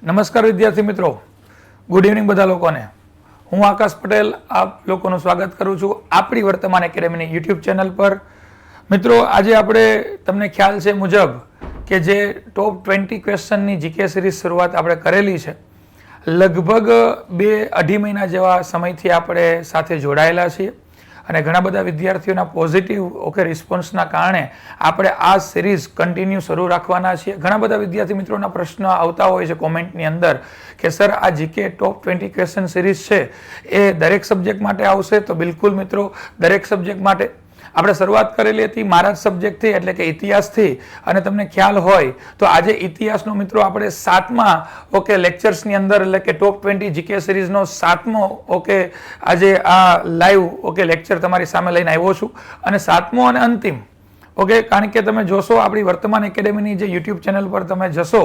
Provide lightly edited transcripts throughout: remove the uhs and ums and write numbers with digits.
નમસ્કાર વિદ્યાર્થી મિત્રો, ગુડ ઇવનિંગ બધા લોકોને. હું આકાશ પટેલ આપ લોકોનું સ્વાગત કરું છું આપણી વર્તમાન એકેડેમીની યુટ્યુબ ચેનલ પર. મિત્રો, આજે આપણે તમને ખ્યાલ છે મુજબ કે જે ટોપ 20 ક્વેશ્ચનની જીકે સિરીઝ શરૂઆત આપણે કરેલી છે, લગભગ 2-2.5 મહિના જેવા સમયથી આપણે સાથે જોડાયેલા છીએ અને ઘણા બધા વિદ્યાર્થીઓના પોઝિટિવ રિસ્પોન્સના કારણે આપણે આ સિરીઝ કન્ટિન્યુ શરૂ રાખવાના છીએ. ઘણા બધા વિદ્યાર્થી મિત્રોના પ્રશ્ન આવતા હોય છે કોમેન્ટની અંદર કે સર આ જીકે ટોપ 20 ક્વેશ્ચન સિરીઝ છે એ દરેક સબ્જેક્ટ માટે આવશે? તો બિલકુલ મિત્રો, દરેક સબ્જેક્ટ માટે. આપણે શરૂઆત કરેલી હતી મારા જ સબ્જેક્ટથી એટલે કે ઇતિહાસથી, અને તમને ખ્યાલ હોય તો આજે ઇતિહાસનો મિત્રો આપણે 7મા લેક્ચર્સની અંદર એટલે કે ટોપ 20 જીકે સિરીઝનો 7મો આજે આ લાઈવ લેક્ચર તમારી સામે લઈને આવ્યો છું. અને 7મો અને અંતિમ કારણ કે તમે જોશો આપણી વર્તમાન એકેડેમીની જે યુટ્યુબ ચેનલ પર તમે જશો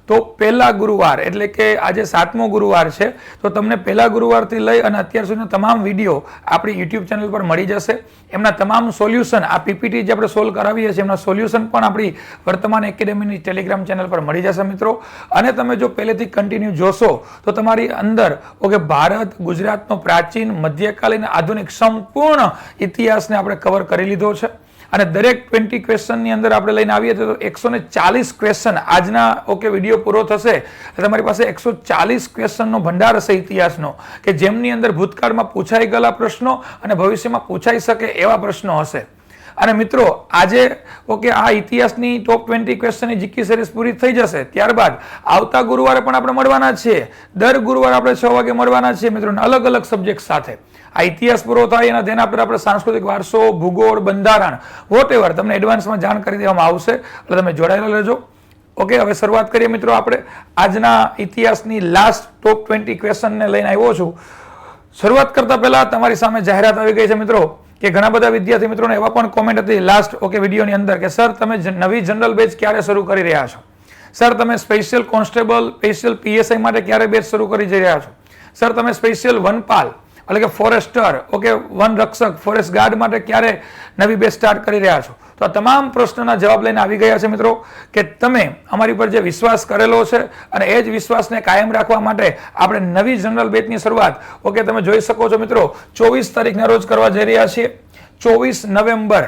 તો પહેલા ગુરુવાર એટલે કે આજે 7મો ગુરુવાર છે, તો તમને પહેલા ગુરુવારથી લઈ અને અત્યાર સુધીનો તમામ વિડીયો આપણી યુટ્યુબ ચેનલ પર મળી જશે. એમના તમામ સોલ્યુશન, આ પીપીટી જે આપણે સોલ્વ કરાવીએ છીએ એમના સોલ્યુશન પણ આપણી વર્તમાન એકેડેમીની ટેલિગ્રામ ચેનલ પર મળી જશે મિત્રો. અને તમે જો પહેલેથી કન્ટિન્યુ જોશો તો તમારી અંદર ભારત ગુજરાતનો પ્રાચીન, મધ્યકાલીન, આધુનિક સંપૂર્ણ ઇતિહાસને આપણે કવર કરી લીધો છે. અને દરેક 20 ક્વેશ્ચનની અંદર આપણે લઈને આવીએ તો 140 ક્વેશ્ચન આજના વિડીયો પૂરો થશે તમારી પાસે 140 ક્વેશ્ચનનો ભંડાર હશે ઇતિહાસનો, કે જેમની અંદર ભૂતકાળમાં પૂછાઈ ગયેલા પ્રશ્નો અને ભવિષ્યમાં પૂછાઈ શકે એવા પ્રશ્નો હશે. અને મિત્રો, આજે આ ઇતિહાસની ટોપ 20 ક્વેશ્ચનની જીકે સિરીઝ પૂરી થઈ જશે. ત્યારબાદ આવતા ગુરુવારે પણ આપણે મળવાના છીએ. દર ગુરુવારે આપણે 6 વાગે મળવાના છીએ મિત્રો, અલગ અલગ સબ્જેક્ટ સાથે. આ ઇતિહાસ પૂરો થાય એના તેના પર આપણે સાંસ્કૃતિક વારસો, ભૂગોળ, બંધારણ, વોટેવર તમને એડવાન્સમાં જાણ કરી દેવામાં આવશે, એટલે તમે જોડાયેલા રહેજો. હવે શરૂઆત કરીએ મિત્રો. આપણે આજના ઇતિહાસની લાસ્ટ ટોપ 20 ક્વેશ્ચનને લઈને આવ્યો છું. શરૂઆત કરતા પહેલા તમારી સામે જાહેરાત આવી ગઈ છે મિત્રો, કે ઘણા બધા વિદ્યાર્થી મિત્રોને એવા પણ કોમેન્ટ હતી લાસ્ટ વિડીયોની અંદર કે સર તમે નવી જનરલ બેચ ક્યારે શરૂ કરી રહ્યા છો? સર તમે સ્પેશિયલ કોન્સ્ટેબલ, સ્પેશિયલ પીએસઆઈ માટે ક્યારે બેચ શરૂ કરી જઈ રહ્યા છો? સર તમે સ્પેશિયલ વનપાલ એટલે કે ફોરેસ્ટર, વન રક્ષક, ફોરેસ્ટ ગાર્ડ માટે ક્યારે નવી બેચ સ્ટાર્ટ કરી રહ્યા છો? તો આ તમામ પ્રશ્નના જવાબ લઈને આવી ગયા છે મિત્રો, કે તમે અમારી પર જે વિશ્વાસ કરેલો છે અને એ જ વિશ્વાસને કાયમ રાખવા માટે આપણે નવી જનરલ બેચની શરૂઆત તમે જોઈ શકો છો મિત્રો 24 તારીખના રોજ કરવા જઈ રહ્યા છીએ. 24 November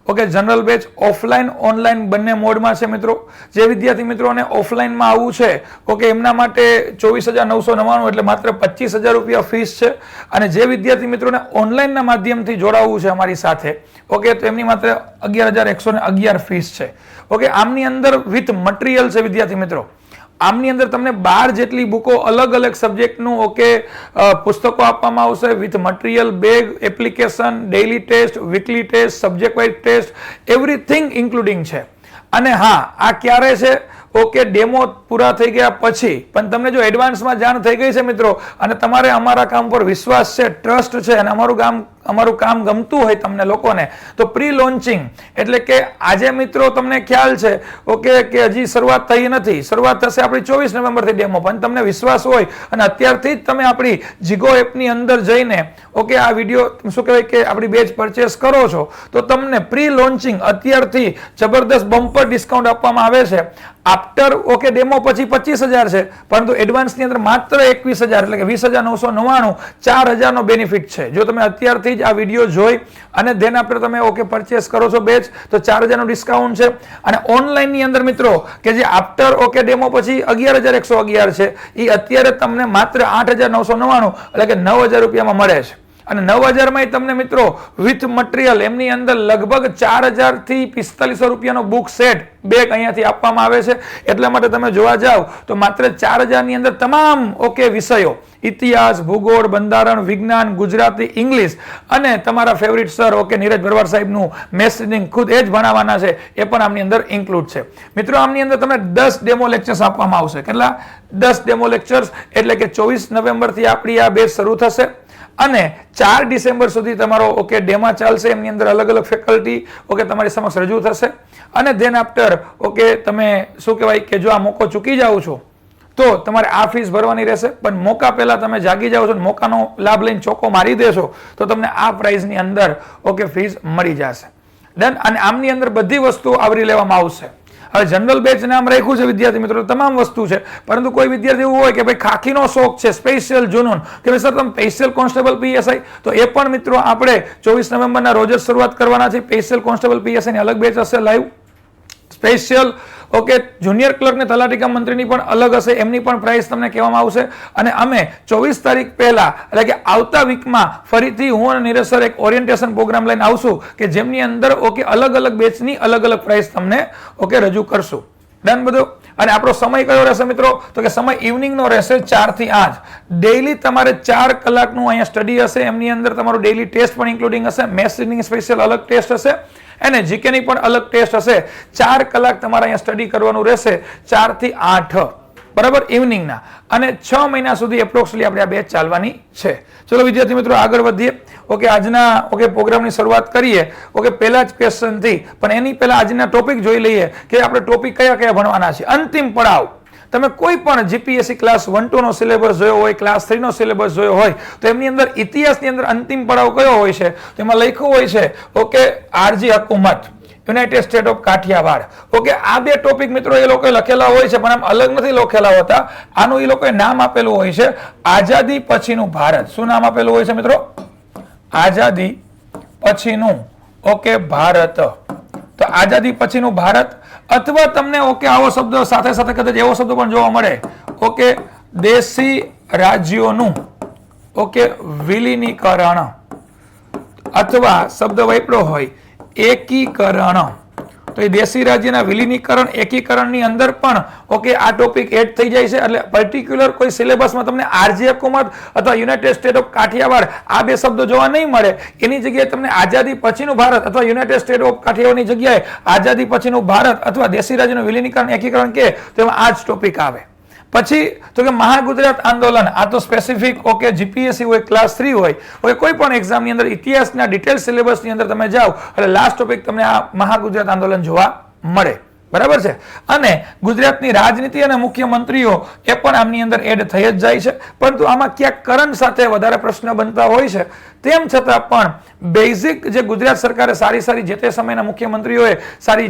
general batch offline online બંને મોડમાં છે મિત્રો. જે વિદ્યાર્થી મિત્રોને ઓફલાઈનમાં આવવું છે એમના માટે 24,999 એટલે માત્ર 25,000 રૂપિયા ફીસ છે. અને જે વિદ્યાર્થી મિત્રોને ઓનલાઈનના માધ્યમથી જોડાવવું છે અમારી સાથે તો એમની માત્ર 11,111 ફીસ છે. આમની અંદર વિથ મટીરિયલ છે વિદ્યાર્થી મિત્રો. આમની અંદર તમને 12 જેટલી બુકો અલગ અલગ સબ્જેક્ટનું પુસ્તકો આપવામાં આવશે with material, bag, application, daily test, weekly test, subject wise test, everything including છે. અને હા, આ ક્યારે છે? ડેમો પૂરા થઈ ગયા પછી. પણ તમને જો એડવાન્સમાં જાણ થઈ ગઈ છે મિત્રો, અને તમારે અમારા કામ પર વિશ્વાસ છે, ટ્રસ્ટ છે, અને અમારું કામ ગમતું હોય તમને લોકોને, તો પ્રી લોન્ચિંગ એટલે કે આજે મિત્રો તમને ખ્યાલ છે કે હજી શરૂઆત થઈ નથી. શરૂઆત થશે આપણી 24 નવેમ્બરથી ડેમો. પણ તમને વિશ્વાસ હોય અને અત્યારથી જ તમે આપણી જીગો એપની અંદર જઈને આ વિડીયો કે આપણી બેચ પરચેસ કરો છો તો તમને પ્રી લોન્ચિંગ અત્યારથી જબરદસ્ત બમ્પર ડિસ્કાઉન્ટ આપવામાં આવે છે. આફ્ટર ડેમો પછી 25,000 છે, પરંતુ એડવાન્સની અંદર માત્ર 21,000 એટલે કે 20,999 4,000 નો બેનિફિટ છે. જો તમે અત્યારથી જ આ વિડીયો જોઈ અને ધેન આફ્ટર તમે પરચેસ કરો છો બેચ તો 4,000 નો ડિસ્કાઉન્ટ છે. અને ઓનલાઈનની અંદર મિત્રો કે જે આફ્ટર ડેમો પછી 11,111 છે, એ અત્યારે તમને માત્ર 8,999 એટલે કે 9,000 રૂપિયામાં મળે છે. અને 9,000 માં તમને મિત્રો વિથ મટીરિયલ એમની અંદર લગભગ 4,000 થી 4,500 રૂપિયાનો બુક સેટ બેગ અહીંયાથી આપવામાં આવે છે. એટલા માટે તમે જોવા જાવ તો માત્ર 4,000 ની અંદર તમામ વિષયો, ઇતિહાસ, ભૂગોળ, બંધારણ, વિજ્ઞાન, ગુજરાતી, ઇંગ્લિશ અને તમારા ફેવરિટ સર નીરજ ભરવાડ સાહેબનું મેથ્સ રીડિંગ ખુદ એ જ ભણાવવાના છે, એ પણ આમની અંદર ઇન્ક્લુડ છે. મિત્રો, આમની અંદર તમને 10 ડેમો લેક્ચર્સ આપવામાં આવશે. કેટલા? 10 ડેમો લેક્ચર્સ. એટલે કે 24 નવેમ્બરથી આપણી આ બેચ શરૂ થશે અને 4 ડિસેમ્બર સુધી તમારો ડેમા ચાલશે. એમની અંદર અલગ અલગ ફેકલ્ટી તમારી સમક્ષ રજૂ થશે. અને ધેન આફ્ટર તમે કે જો આ મોકો ચૂકી જાઓ છો તો તમારે આ ફીસ ભરવાની રહેશે. પણ મોકા પહેલા તમે જાગી જાઓ છો, મોકાનો લાભ લઈને ચોકો મારી દેશો તો તમને આ પ્રાઇઝની અંદર ફીસ મળી જશે. ડન. અને આમની અંદર બધી વસ્તુ આવરી લેવામાં આવશે. હવે જનરલ બેચ નામ રાખ્યું છે વિદ્યાર્થી મિત્રો, તમામ વસ્તુ છે, પરંતુ કોઈ વિદ્યાર્થી એવું હોય કે ભાઈ ખાખીનો શોખ છે, સ્પેશિયલ જુનૂન કે ભાઈ સર તમે સ્પેશિયલ કોન્સ્ટેબલ પીએસઆઈ, તો એ પણ મિત્રો આપણે 24 નવેમ્બરના રોજ જ શરૂઆત કરવાના છે. સ્પેશિયલ કોન્સ્ટેબલ પીએસઆઈ ની અલગ બેચ હશે લાઈવ. સ્પેશિયલ જુનિયર ક્લર્ક ને તલાટી કામ મંત્રીની પણ અલગ હશે, એમની પણ પ્રાઇસ તમને કહેવામાં આવશે. અને અમે 24 તારીખ પહેલા એટલે કે આવતા વીકમાં ફરીથી હું અને નીરજ સર એક ઓરિએન્ટેશન પ્રોગ્રામ લઈને આવશું કે જેમની અંદર અલગ અલગ બેચની અલગ અલગ પ્રાઇસ તમને રજૂ કરશું. ડન બધું. અને આપણો સમય કયો રહેશે મિત્રો? તો કે સમય ઇવનિંગનો રહેશે 4 થી 8. ડેઈલી તમારે 4 કલાકનું અહીંયા સ્ટડી હશે. એમની અંદર તમારું ડેઈલી ટેસ્ટ પણ ઇન્ક્લુડિંગ હશે, મેથ્સ રીડિંગ સ્પેશિયલ અલગ ટેસ્ટ હશે અને જીકેની પણ અલગ ટેસ્ટ હશે. 4 કલાક તમારે અહીંયા સ્ટડી કરવાનું રહેશે 4 થી 8 બરાબર ઇવનિંગના. અને 6 મહિના સુધી એપ્રોક્સલી આપણે આ બેચ ચાલવાની છે. ચલો વિદ્યાર્થી મિત્રો આગળ વધીએ. આજના પ્રોગ્રામની શરૂઆત કરીએ પહેલા જ ક્વેશ્ચન થી. પણ એની પહેલા આજના ટોપિક જોઈ લઈએ કે આપણે ટોપિક કયા કયા ભણવાના છે. અંતિમ પડાવ. તમે કોઈ પણ જીપીએસસી ક્લાસ 1-2 નો સિલેબસ જોયો હોય, ક્લાસ 3 નો સિલેબસ જોયો હોય, તો એમની અંદર ઇતિહાસની અંદર અંતિમ પડાવ કયો હોય છે? તેમાં લખ્યું હોય છે આરજી હકુમત, યુનાઇટેડ સ્ટેટ ઓફ કાઠિયાવાડ. આ બે ટોપિક મિત્રો એ લોકો લખેલા હોય છે, પણ આમ અલગ નથી લખેલા હોતા. આનું એ લોકોએ નામ આપેલું હોય છે આઝાદી પછીનું ભારત. શું નામ આપેલું હોય છે મિત્રો? આઝાદી પછીનું ભારત. તો આઝાદી પછીનું ભારત, અથવા તમને આવો શબ્દ સાથે સાથે કદાચ એવો શબ્દ પણ જોવા મળે દેશી રાજ્યોનું વિલીનીકરણ, અથવા શબ્દ વાપર્યો હોય એકીકરણ. તો એ દેશી રાજ્યના વિલીનીકરણ, એકીકરણની અંદર પણ આ ટોપિક એડ થઈ જાય છે. એટલે પર્ટિક્યુલર કોઈ સિલેબસમાં તમને આરજી હકુમત અથવા યુનાઇટેડ સ્ટેટ ઓફ કાઠિયાવાડ આ બે શબ્દો જોવા નહીં મળે. એની જગ્યાએ તમને આઝાદી પછીનું ભારત અથવા યુનાઇટેડ સ્ટેટ ઓફ કાઠિયાવાડની જગ્યાએ આઝાદી પછીનું ભારત અથવા દેશી રાજ્યનું વિલીનીકરણ, એકીકરણ કે તેમાં આ જ ટોપિક આવે. પછી તો કે મહાગુજરાત આંદોલન, આ તો સ્પેસિફિક જીપીએસસી હોય, ક્લાસ 3 હોય, કોઈ પણ એક્ઝામની અંદર ઇતિહાસના ડિટેલ સિલેબસની અંદર તમે જાઓ એટલે લાસ્ટ ટોપિક તમને આ મહાગુજરાત આંદોલન જોવા મળે. બરાબર છે. અને ગુજરાતની રાજનીતિ અને મુખ્યમંત્રીઓ એ પણ આમની અંદર એડ થઈ જ જાય છે. પરંતુ આમાં ક્યાંક કરંટ સાથે વધારે પ્રશ્ન બનતા હોય છે. તેમ છતાં પણ બેઝિક જે ગુજરાત સરકારે સારી જે તે સમયના મુખ્યમંત્રીઓએ સારી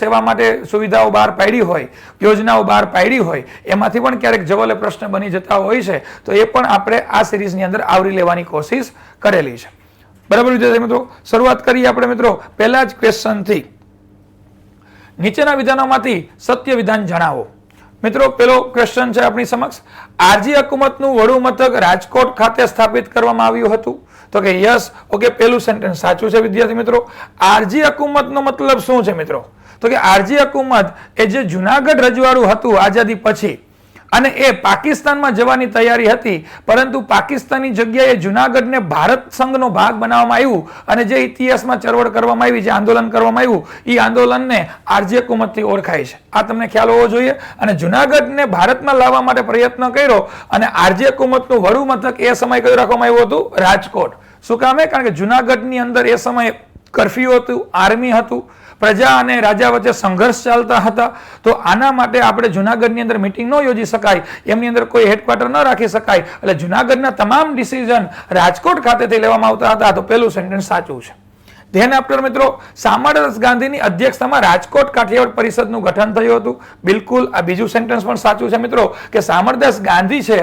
સેવા માટે સુવિધાઓ બહાર પાડી હોય, યોજનાઓ બહાર પાડી હોય, એમાંથી પણ ક્યારેક જવલે પ્રશ્ન બની જતા હોય છે. તો એ પણ આપણે આ સિરીઝની અંદર આવરી લેવાની કોશિશ કરેલી છે. બરાબર વિદ્યાર્થી મિત્રો, શરૂઆત કરીએ આપણે મિત્રો પહેલા જ ક્વેશ્ચનથી. નીચેના વિધાનોમાંથી સત્ય વિધાન જણાવો. મિત્રો પેલો ક્વેશ્ચન છે આપણી સમક્ષ, આરજી હકુમતનું વડું મથક રાજકોટ ખાતે સ્થાપિત કરવામાં આવ્યું હતું. તો કે યસ. પેલું સેન્ટેન્સ સાચું છે વિદ્યાર્થી મિત્રો. આરજી હકુમતનો મતલબ શું છે મિત્રો? તો કે આરજી હકુમત એ જે જુનાગઢ રજવાડું હતું આઝાદી પછી, અને એ પાકિસ્તાનમાં જવાની તૈયારી હતી, પરંતુ પાકિસ્તાનની જગ્યાએ જુનાગઢને ભારત સંઘનો ભાગ બનાવવામાં આવ્યું અને જે ઇતિહાસમાં ચળવળ કરવામાં આવી, જે આંદોલન કરવામાં આવ્યું, એ આંદોલનને આરજી હકુમતથી ઓળખાય છે. આ તમને ખ્યાલ હોવો જોઈએ. અને જુનાગઢને ભારતમાં લાવવા માટે પ્રયત્ન કર્યો અને આરજી હકુમતનું વડું મથક એ સમય કયું રાખવામાં આવ્યું હતું? રાજકોટ. શું કામે? કારણ કે જુનાગઢની અંદર એ સમયે કર્ફ્યુ હતું, આર્મી હતું, પ્રજા અને રાજા વચ્ચે સંઘર્ષ ચાલતા હતા. તો આના માટે આપણે જુનાગઢની અંદર મિટિંગ ન યોજી શકાય, એમની અંદર કોઈ હેડક્વાર્ટર ન રાખી શકાય, એટલે જુનાગઢના તમામ ડિસિઝન રાજકોટ ખાતેથી લેવામાં આવતા હતા. તો પેલું સેન્ટેન્સ સાચું છે. ધ્યાન આપજો મિત્રો, સામરદાસ ગાંધીની અધ્યક્ષતામાં રાજકોટ કાઠિયાવાડ પરિષદનું ગઠન થયું હતું. બિલકુલ આ બીજું સેન્ટેન્સ પણ સાચું છે મિત્રો, કે સામરદાસ ગાંધી છે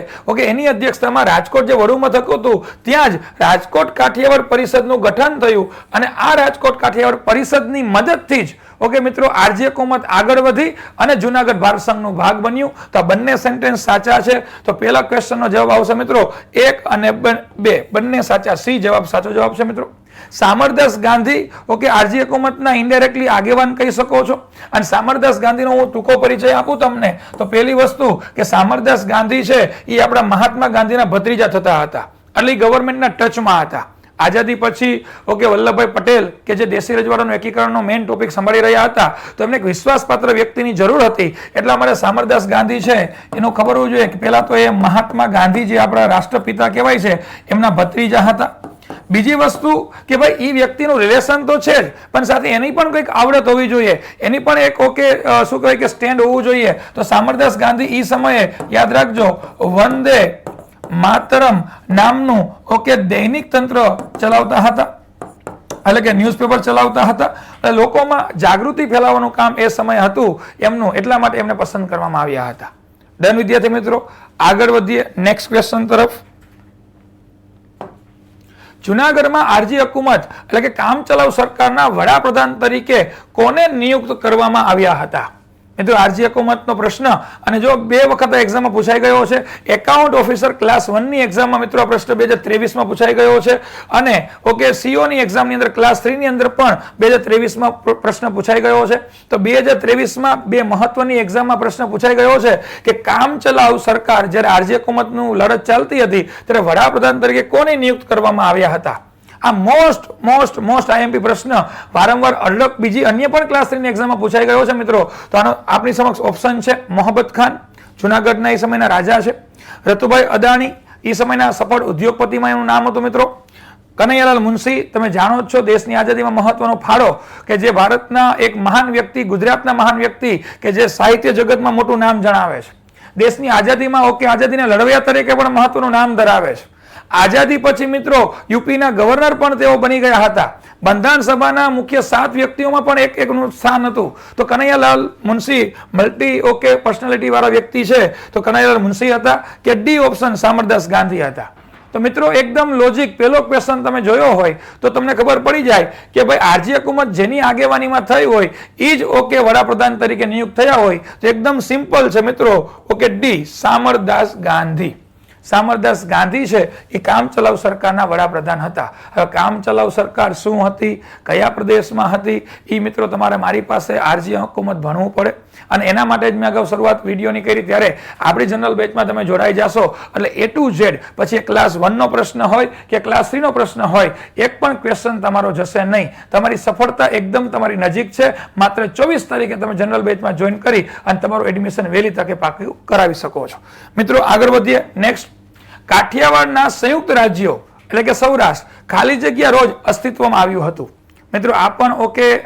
એની અધ્યક્ષતામાં રાજકોટ જે વડું મથક હતું ત્યાં જ રાજકોટ કાઠિયાવાડ પરિષદનું ગઠન થયું. અને આ રાજકોટ કાઠિયાવાડ પરિષદની મદદથી જ મિત્રો આરજી હકુમત આગળ વધી અને જુનાગઢ ભારત સંઘનો ભાગ બન્યું. તો બંને સેન્ટેન્સ સાચા છે. તો પહેલા ક્વેશ્ચનનો જવાબ આવશે મિત્રો 1 અને 2 બંને સાચા. સી જવાબ સાચો જવાબ છે મિત્રો. સામરદાસ ગાંધી આરજી હકુમતના ઇનડાયરેક્ટલી આગેવાન કહી શકો છો. અને સામરદાસ ગાંધીનો હું ટૂંકો પરિચય આપું તમને તો પહેલી વસ્તુ કે સામરદાસ ગાંધી છે એ આપણા મહાત્મા ગાંધીના ભત્રીજા થતા હતા, એટલે ગવર્મેન્ટના ટચમાં હતા. આઝાદી પછી વલ્લભભાઈ પટેલ કે જે દેશી રજવાડાનું એકીકરણનો મેઇન ટોપિક સંભાળી રહ્યા હતા, તો એમને એક વિશ્વાસપાત્ર વ્યક્તિની જરૂર હતી. એટલા માટે સામરદાસ ગાંધી છે એનું ખબર હોવું જોઈએ કે પહેલા તો એ મહાત્મા ગાંધી જે આપણા રાષ્ટ્રપિતા કહેવાય છે એમના ભત્રીજા હતા. બીજી વસ્તુ કે ભાઈ એ વ્યક્તિનું રિલેશન તો છે જ, પણ સાથે એની પણ કંઈક આવડત હોવી જોઈએ, એની પણ એક શું કહેવાય કે સ્ટેન્ડ હોવું જોઈએ. તો સામરદાસ ગાંધી એ સમયે યાદ રાખજો વંદે માતરમ નામનું દૈનિક તંત્ર ચલાવતા હતા. એટલે કે ન્યૂઝપેપર ચલાવતા હતા અને લોકોમાં જાગૃતિ ફેલાવવાનું કામ એ સમય હતું એમનું, એટલા માટે એમને પસંદ કરવામાં આવ્યા હતા. ડન વિદ્યાર્થી મિત્રો, આગળ વધીએ નેક્સ્ટ ક્વેશ્ચન તરફ. જુનાગઢમાં આરજી હુકુમત એટલે કે કામચલાઉ સરકારના વડાપ્રધાન તરીકે કોને નિયુક્ત કરવામાં આવ્યા હતા? મિત્રો આરજી હુકુમતનો પ્રશ્ન, અને જો 2 વખત એક્ઝામમાં પૂછાઈ ગયો છે. એકાઉન્ટ ઓફિસર ક્લાસ 1 ની એક્ઝામમાં મિત્રો આ પ્રશ્ન 2023માં પૂછાઈ ગયો છે, અને ઓકે સીઓ ની એક્ઝામની અંદર ક્લાસ 3 ની અંદર પણ 2023માં પ્રશ્ન પૂછાઈ ગયો છે. તો 2023માં 2 મહત્વની એક્ઝામમાં પ્રશ્ન પૂછાઈ ગયો છે કે કામચલાઉ સરકાર જ્યારે આરજી હુકુમતનું લડત ચાલતી હતી ત્યારે વડાપ્રધાન તરીકે કોને નિયુક્ત કરવામાં આવ્યા હતા? આ મોસ્ટ આઈએમપી પ્રશ્ન વારંવાર અઢળક બીજી અન્ય પણ ક્લાસ 3 ની એક્ઝામમાં પૂછાઈ ગયો છે મિત્રો. તો આનો આપણી સમક્ષ ઓપ્શન છે મોહબ્બત ખાન, જુનાગઢના એ સમયના રાજા છે. રતુભાઈ અદાણી, એ સમયના સફળ ઉદ્યોગપતિમાં એનું નામ હતું મિત્રો. કનૈયાલાલ મુનશી, તમે જાણો જ છો દેશની આઝાદીમાં મહત્વનો ફાળો, કે જે ભારતના એક મહાન વ્યક્તિ, ગુજરાતના મહાન વ્યક્તિ કે જે સાહિત્ય જગતમાં મોટું નામ જણાવે છે. દેશની આઝાદીમાં આઝાદીના લડવૈયા તરીકે પણ મહત્વનું નામ ધરાવે છે. આઝાદી પછી મિત્રો યુપીના ગવર્નર પણ તેઓ બની ગયા હતા. બંધારણ સભાના મુખ્ય 7 વ્યક્તિઓમાં પણ એકનું સ્થાન હતું. તો કનૈયાલાલ મુનશી મલ્ટી પર્સનાલિટી વાળા વ્યક્તિ છે. તો કનૈયાલાલ મુનશી હતા કે ડી ઓપ્શન સામરદાસ ગાંધી હતા? તો મિત્રો એકદમ લોજિક, પહેલો ક્વેશ્ચન તમે જોયો હોય તો તમને ખબર પડી જાય કે ભાઈ આરજી હુકુમત જેની આગેવાનીમાં થઈ હોય એ જ વડાપ્રધાન તરીકે નિયુક્ત થયા હોય. તો એકદમ સિમ્પલ છે મિત્રો, ડી સામરદાસ ગાંધી. સામરદાસ ગાંધી છે એ કામચલાઉ સરકારના વડાપ્રધાન હતા. હવે કામચલાઉ સરકાર શું હતી, કયા પ્રદેશમાં હતી, એ મિત્રો તમારે મારી પાસે આરજી હુકુમત ભણવું પડે. અને એના માટે જ મેં અગાઉ શરૂઆત વિડીયોની કરી, ત્યારે આપણી જનરલ બેચમાં તમે જોડાઈ જશો એટલે A to Z, પછી ક્લાસ 1 નો પ્રશ્ન હોય કે ક્લાસ 3 નો પ્રશ્ન હોય, એક પણ ક્વેશ્ચન તમારો જશે નહીં. તમારી સફળતા એકદમ તમારી નજીક છે. માત્ર 24 તારીખે તમે જનરલ બેચમાં જોઈન કરી અને તમારું એડમિશન વહેલી તકે પાકું કરાવી શકો છો. મિત્રો આગળ વધીએ નેક્સ્ટ. કાઠિયાવાડના સંયુક્ત રાજ્યો એટલે કે સૌરાષ્ટ્ર ખાલી જગ્યા રોજ અસ્તિત્વમાં આવ્યું હતું. મિત્રો આ પણ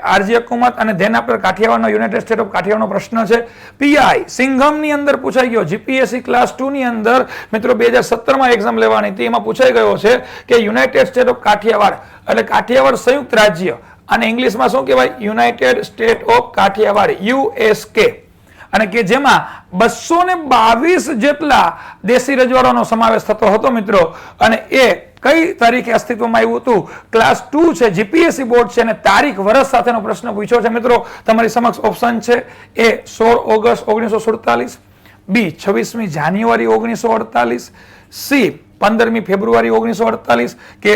આરજી હુકુમત અને ધેન આપર કાઠિયાવાડનો યુનાઇટેડ સ્ટેટ ઓફ કાઠિયાવાડનો પ્રશ્ન છે. પીઆઈ સિંઘમની અંદર પૂછાઈ ગયો. જીપીએસસી ક્લાસ 2 ની અંદર મિત્રો 2017માં એક્ઝામ લેવાની હતી, એમાં પૂછાઈ ગયો છે કે યુનાઇટેડ સ્ટેટ ઓફ કાઠિયાવાડ એટલે કાઠિયાવાડ સંયુક્ત રાજ્ય, અને ઇંગ્લિશમાં શું કહેવાય? United state of Kathiawad, USK. અને કે જેમાં 222 જેટલા દેશી રજવાડાનો સમાવેશ થતો હતો મિત્રો. અને એ કઈ તારીખે અસ્તિત્વમાં આવ્યું હતું? ક્લાસ 2 છે, જીપીએસસી બોર્ડ છે, અને તારીખ વર્ષ સાથેનો પ્રશ્ન પૂછ્યો છે મિત્રો. તમારી સમક્ષ ઓપ્શન છે. એ 16 ઓગસ્ટ 1947, બી 26મી જાન્યુઆરી 1948, સી 15મી ફેબ્રુઆરી 1948, કે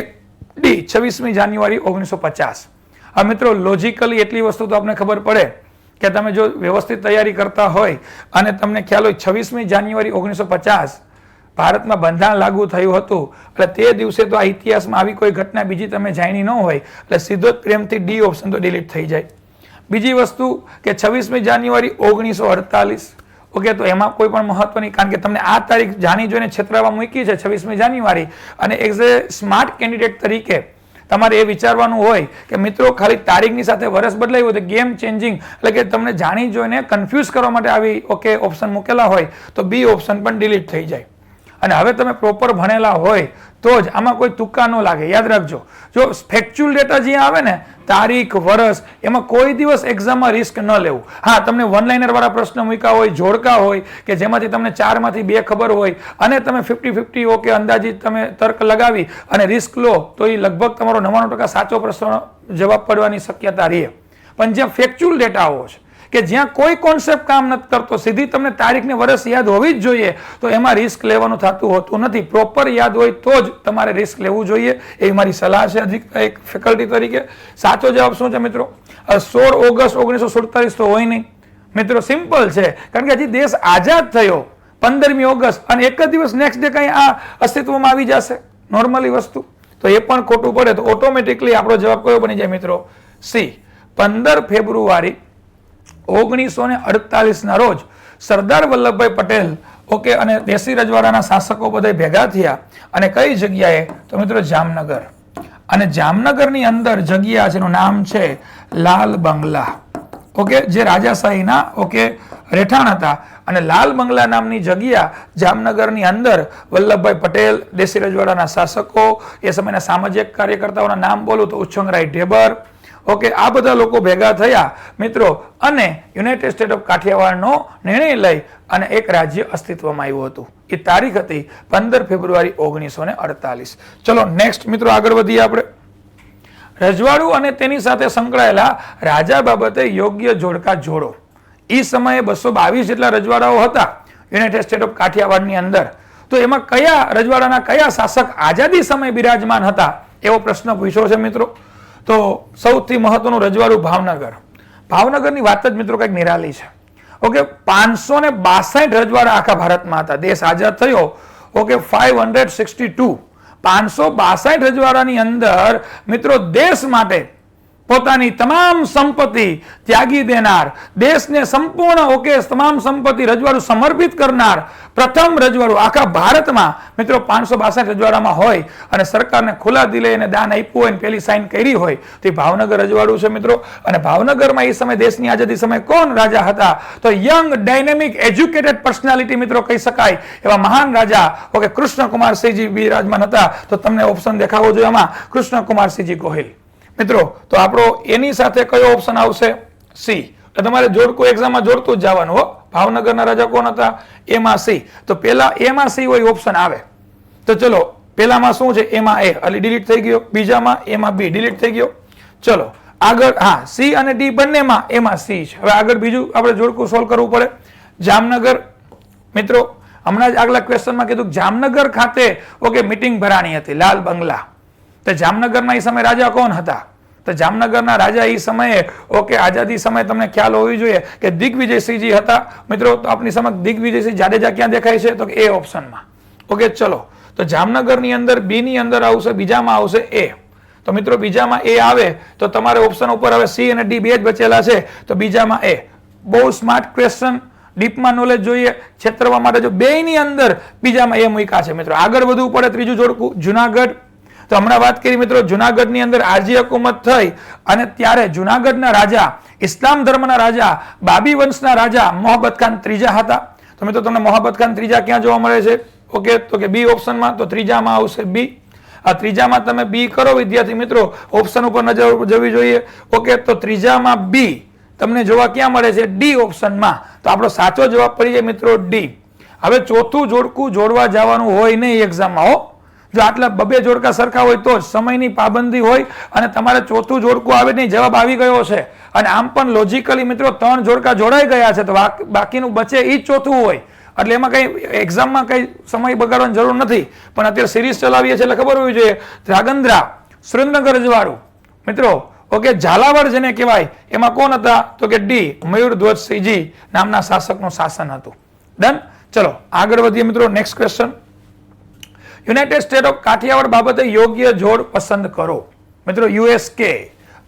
ડી 26મી જાન્યુઆરી 1950. આ મિત્રો લોજિકલી એટલી વસ્તુ તો આપણે ખબર પડે કે તમે જો વ્યવસ્થિત તૈયારી કરતા હોય અને તમને ખ્યાલ હોય 26મી જાન્યુઆરી 1950 ભારતમાં બંધારણ લાગુ થયું હતું, એટલે તે દિવસે તો આ ઇતિહાસમાં આવી કોઈ ઘટના બીજી તમે જાણી ન હોય, એટલે સીધો જ પ્રેમથી ડી ઓપ્શન તો ડિલીટ થઈ જાય. બીજી વસ્તુ કે 26મી જાન્યુઆરી 1948, તો એમાં કોઈ પણ મહત્વની, કારણ કે તમને આ તારીખ જાણી જોઈને છેતરાવા મૂકી છે 26મી જાન્યુઆરી. અને એઝ એ સ્માર્ટ કેન્ડિડેટ તરીકે તમારે એ વિચારવાનું હોય કે મિત્રો ખાલી તારીખની સાથે વર્ષ બદલાયું હોય તો ગેમ ચેન્જિંગ, એટલે કે તમને જાણી જોઈને કન્ફ્યુઝ કરવા માટે આવી ઓપ્શન મૂકેલા હોય તો બી ઓપ્શન પણ ડિલીટ થઈ જાય. અને હવે તમે પ્રોપર ભણેલા હોય તો જ આમાં કોઈ તુક્કા ન લાગે. યાદ રાખજો, જો ફેક્ચ્યુઅલ ડેટા જ્યાં આવે ને, તારીખ, વર્ષ, એમાં કોઈ દિવસ એક્ઝામમાં રિસ્ક ન લેવું. હા, તમને વન લાઇનર વાળા પ્રશ્ન મૂક્યા હોય, જોડકા હોય કે જેમાંથી તમને 4માંથી 2 ખબર હોય અને તમે 50-50 અંદાજિત તમે તર્ક લગાવી અને રિસ્ક લો તો એ લગભગ તમારો 99% સાચો પ્રશ્ન જવાબ પડવાની શક્યતા રહે. પણ જ્યાં ફેક્ચ્યુઅલ ડેટાઓ છે કે જ્યાં કોઈ કોન્સેપ્ટ કામ નથી કરતો, સીધી તમને તારીખને વર્ષ યાદ હોવી જ જોઈએ, તો એમાં રિસ્ક લેવાનું થતું હોતું નથી. પ્રોપર યાદ હોય તો જ તમારે રિસ્ક લેવું જોઈએ, એવી મારી સલાહ છે એક ફેકલ્ટી તરીકે. સાચો જવાબ શું છે મિત્રો? 16 ઓગસ્ટ 1947 તો હોય નહીં મિત્રો, સિમ્પલ છે. કારણ કે હજી દેશ આઝાદ થયો 15મી ઓગસ્ટ અને એક જ દિવસ નેક્સ્ટ ડે કઈ આ અસ્તિત્વમાં આવી જશે નોર્મલી વસ્તુ, તો એ પણ ખોટું પડે. તો ઓટોમેટિકલી આપણો જવાબ કયો બની જાય મિત્રો? સી 15 ફેબ્રુઆરી 1948 ના રોજ સરદાર વલ્લભભાઈ પટેલ અને દેશી રજવાડાના શાસકો બધા ભેગા થયા. અને કઈ જગ્યાએ? તો મિત્રો જામનગર. અને જામનગરની અંદર જગ્યા જેનું નામ છે લાલ બંગલા. ઓકે, જે રાજાશાહીના ઓકે રહેઠાણ હતા. અને લાલ બંગલા નામની જગ્યા જામનગરની અંદર વલ્લભભાઈ પટેલ, દેશી રજવાડાના શાસકો, એ સમયના સામાજિક કાર્યકર્તાઓના નામ બોલું તો ઉચ્છંગરાય ઢેબર, ઓકે, આ બધા લોકો ભેગા થયા મિત્રો, અને યુનાઇટેડ સ્ટેટ ઓફ કાઠિયાવાડનો નિર્ણય લઈ અને એક રાજ્ય અસ્તિત્વમાં આવ્યું હતું. એ તારીખ હતી 15 ફેબ્રુઆરી 1948. ચલો નેક્સ્ટ મિત્રો આગળ વધીએ આપણે. રજવાડું અને તેની સાથે સંકળાયેલા રાજા બાબતે યોગ્ય જોડકા જોડો. એ સમયે 222 જેટલા રજવાડાઓ હતા યુનાઇટેડ સ્ટેટ ઓફ કાઠિયાવાડની અંદર. તો એમાં કયા રજવાડાના કયા શાસક આઝાદી સમયે બિરાજમાન હતા એવો પ્રશ્ન પૂછ્યો છે મિત્રો. તો સૌથી મહત્વનું રજવાડું ભાવનગર. ભાવનગરની વાત જ મિત્રો કંઈક નિરાલી છે. ઓકે, 562 રજવાડા આખા ભારતમાં હતા. દેશ આઝાદ થયો ઓકે 562. 562 રજવાડાની અંદર મિત્રો દેશ માટે પોતાની તમામ સંપત્તિ ત્યાગી દેનાર, દેશને સંપૂર્ણ ઓકે તમામ સંપત્તિ રજવાડું સમર્પિત કરનાર પ્રથમ રજવાડું આખા ભારતમાં મિત્રો 562 રજવાડામાં હોય અને સરકારને ખુલ્લા દિલે એને દાન આપ્યું હોય, પેલી સાઇન કરી હોય તો ભાવનગર રજવાડું છે મિત્રો. અને ભાવનગરમાં એ સમય દેશની આઝાદી સમયે કોણ રાજા હતા? તો યંગ, ડાયનેમિક, એજ્યુકેટેડ પર્સનાલિટી મિત્રો કહી શકાય એવા મહાન રાજા ઓકે કૃષ્ણકુમારસિંહજી બિરાજમાન હતા. તો તમને ઓપ્શન દેખાવો જોઈએ આમાં, કૃષ્ણકુમારસિંહજી ગોહિલ મિત્રો. તો આપણો એની સાથે કયો ઓપ્શન આવશે? સી. તો તમારે જોડકું એક્ઝામમાં જોડતું જ જવાનું હો. ભાવનગરના રાજા કોણ હતા? એમાં સી. તો પેલા એમાં સી હોય ઓપ્શન આવે. તો ચલો પેલામાં શું છે? એમાં એ એટલે ડિલીટ થઈ ગયો. બીજામાં એમાં બી ડિલીટ થઈ ગયો. ચલો આગળ, હા, સી અને ડી બંનેમાં એમાં સી છે. હવે આગળ બીજું આપણે જોડકું સોલ્વ કરવું પડે. જામનગર મિત્રો, હમણાં જ આગલા ક્વેશ્ચનમાં કીધું જામનગર ખાતે ઓકે મીટિંગ ભરાણી હતી, લાલ બંગલા. તો જામનગરના એ સમયે રાજા કોણ હતા? તો જામનગરના રાજા એ સમયે ઓકે આઝાદી સમયે તમને ખ્યાલ હોવી જોઈએ કે દિગ્વિજયસિંહજી હતા મિત્રો. તો આપની સમક્ષ દિગ્વિજયસિંહ જાડેજા ક્યાં દેખાય છે? તો એ ઓપ્શનમાં. ઓકે ચલો, તો જામનગરની અંદર બી ની અંદર આવશે, બીજામાં આવશે એ. તો મિત્રો બીજામાં એ આવે તો તમારે ઓપ્શન ઉપર હવે સી અને ડી બે જ બચેલા છે. તો બીજામાં એ. બહુ સ્માર્ટ ક્વેશ્ચન, ડીપમાં નોલેજ જોઈએ છેતરવા માટે. જો બેની અંદર બીજામાં એ મૂક્યા છે મિત્રો. આગળ વધવું પડે. ત્રીજું જોડકું જુનાગઢ. તો હમણાં વાત કરી મિત્રો, જુનાગઢની અંદર આરજી હુકુમત થઈ અને ત્યારે જુનાગઢના રાજા, ઇસ્લામ ધર્મના રાજા, બાબી વંશના રાજા મોહબ્બત ખાન ત્રીજા હતા. તો મિત્રો તમને મોહબ્બત ખાન ત્રીજા ક્યાં જોવા મળે છે? ઓકે, તો કે બી ઓપ્શનમાં. તો ત્રીજામાં આવશે બી. આ ત્રીજામાં તમે બી કરો વિદ્યાર્થી મિત્રો, ઓપ્શન ઉપર નજર જવી જોઈએ. ઓકે, તો ત્રીજામાં બી તમને જોવા ક્યાં મળે છે? ડી ઓપ્શનમાં. તો આપણો સાચો જવાબ પડી જાય મિત્રો ડી. હવે ચોથું જોડકું જોડવા જવાનું હોય નહીં એક્ઝામમાં હો. જો આટલા બબે જોડકા સરખા હોય તો જ, સમયની પાબંદી હોય અને તમારે ચોથું જોડકું આવે નહીં, જવાબ આવી ગયો છે. અને આમ પણ લોજિકલી મિત્રો 3 જોડકા જોડાઈ ગયા છે તો બાકીનું બચે એ જ ચોથું હોય. એટલે એમાં કઈ એક્ઝામમાં કઈ સમય બગાડવાની જરૂર નથી. પણ અત્યારે સિરીઝ ચલાવીએ છીએ એટલે ખબર હોવી જોઈએ. ધ્રાંગધ્રા, સુરેન્દ્રનગર રજવાડું મિત્રો ઓકે, ઝાલાવાડ જેને કહેવાય એમાં કોણ હતા? તો કે ડી, મયુરધ્વજસિંહજી નામના શાસકનું શાસન હતું. ડન. ચલો આગળ વધીએ મિત્રો. Next question. United state of Kathiawad બાબતે યોગ્ય જોડ પસંદ કરો. મિત્રો યુએસકે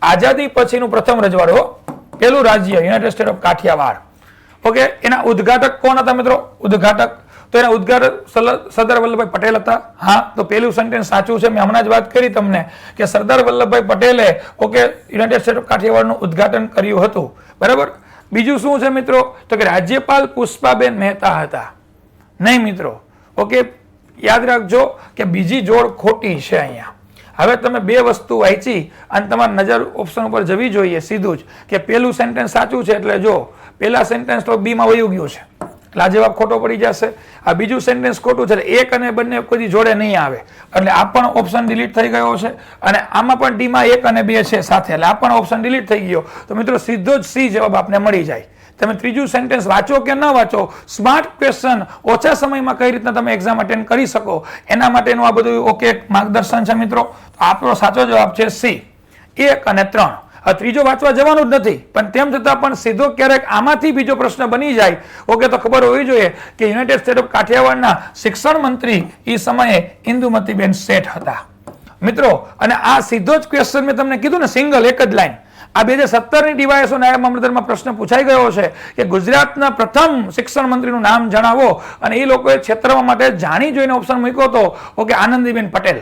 આઝાદી પછીનું પ્રથમ રજવાડું, પેલું રાજ્ય United state of Kathiawad. Okay, એના ઉદ્ઘાટક કોણ હતા મિત્રો? ઉદ્ઘાટક. તો એના ઉદ્ઘાટક સરદાર વલ્લભભાઈ પટેલ હતા. હા, તો પેલું સેન્ટેન્સ સાચું છે. મેં હમણાં જ વાત કરી તમને કે સરદાર વલ્લભભાઈ પટેલે ઓકે યુનાઇટેડ સ્ટેટ ઓફ કાઠિયાવાડનું ઉદ્ઘાટન કર્યું હતું. બરાબર. બીજું શું છે મિત્રો? તો કે રાજ્યપાલ પુષ્પાબેન મહેતા હતા. નહીં મિત્રો. ઓકે, યાદ રાખજો કે બીજી જોડ ખોટી છે અહીંયા. હવે તમે બે વસ્તુ વાંચી અને તમારી નજર ઓપ્શન ઉપર જવી જોઈએ સીધું જ કે પેલું સેન્ટેન્સ સાચું છે એટલે જો પેલા સેન્ટેન્સ તો બી માં વયું ગયું છે એટલે આ જવાબ ખોટો પડી જશે. આ બીજું સેન્ટેન્સ ખોટું છે એક અને બંને કોઈ જોડે નહીં આવે એટલે આ પણ ઓપ્શન ડિલીટ થઈ ગયો છે. અને આમાં પણ ડી માં 1 અને 2 છે સાથે એટલે આ પણ ઓપ્શન ડિલીટ થઈ ગયો. તો મિત્રો સીધો જ સી જવાબ આપને મળી જાય. તમે ત્રીજું સેન્ટેન્સ વાંચો કે ન વાંચો, સ્માર્ટ ક્વેશ્ચન ઓછા સમયમાં કઈ રીતના તમે એક્ઝામ અટેન્ડ કરી શકો એના માટેનું આ બધું ઓકે માર્ગદર્શન છે મિત્રો. તો આપણો સાચો જવાબ છે સી, 1 અને 3. ત્રીજો વાંચવા જવાનું જ નથી પણ તેમ છતાં પણ સીધો ક્યારેક આમાંથી બીજો પ્રશ્ન બની જાય ઓકે તો ખબર હોવી જોઈએ કે યુનાઇટેડ સ્ટેટ ઓફ કાઠિયાવાડના શિક્ષણ મંત્રી એ સમયે ઇન્દુમતીબેન શેઠ હતા મિત્રો. અને આ સીધો જ ક્વેશ્ચન મેં તમને કીધું ને, સિંગલ એક જ લાઈન. આ 2017ની ડીવાયએસઓ નાયબ મામલતદારમાં પ્રશ્ન પૂછાઈ ગયો છે કે ગુજરાતના પ્રથમ શિક્ષણ મંત્રીનું નામ જણાવો અને એ લોકોએ છેતરવા માટે જાણી જોઈને ઓપ્શન મૂક્યો હતો ઓકે આનંદીબેન પટેલ.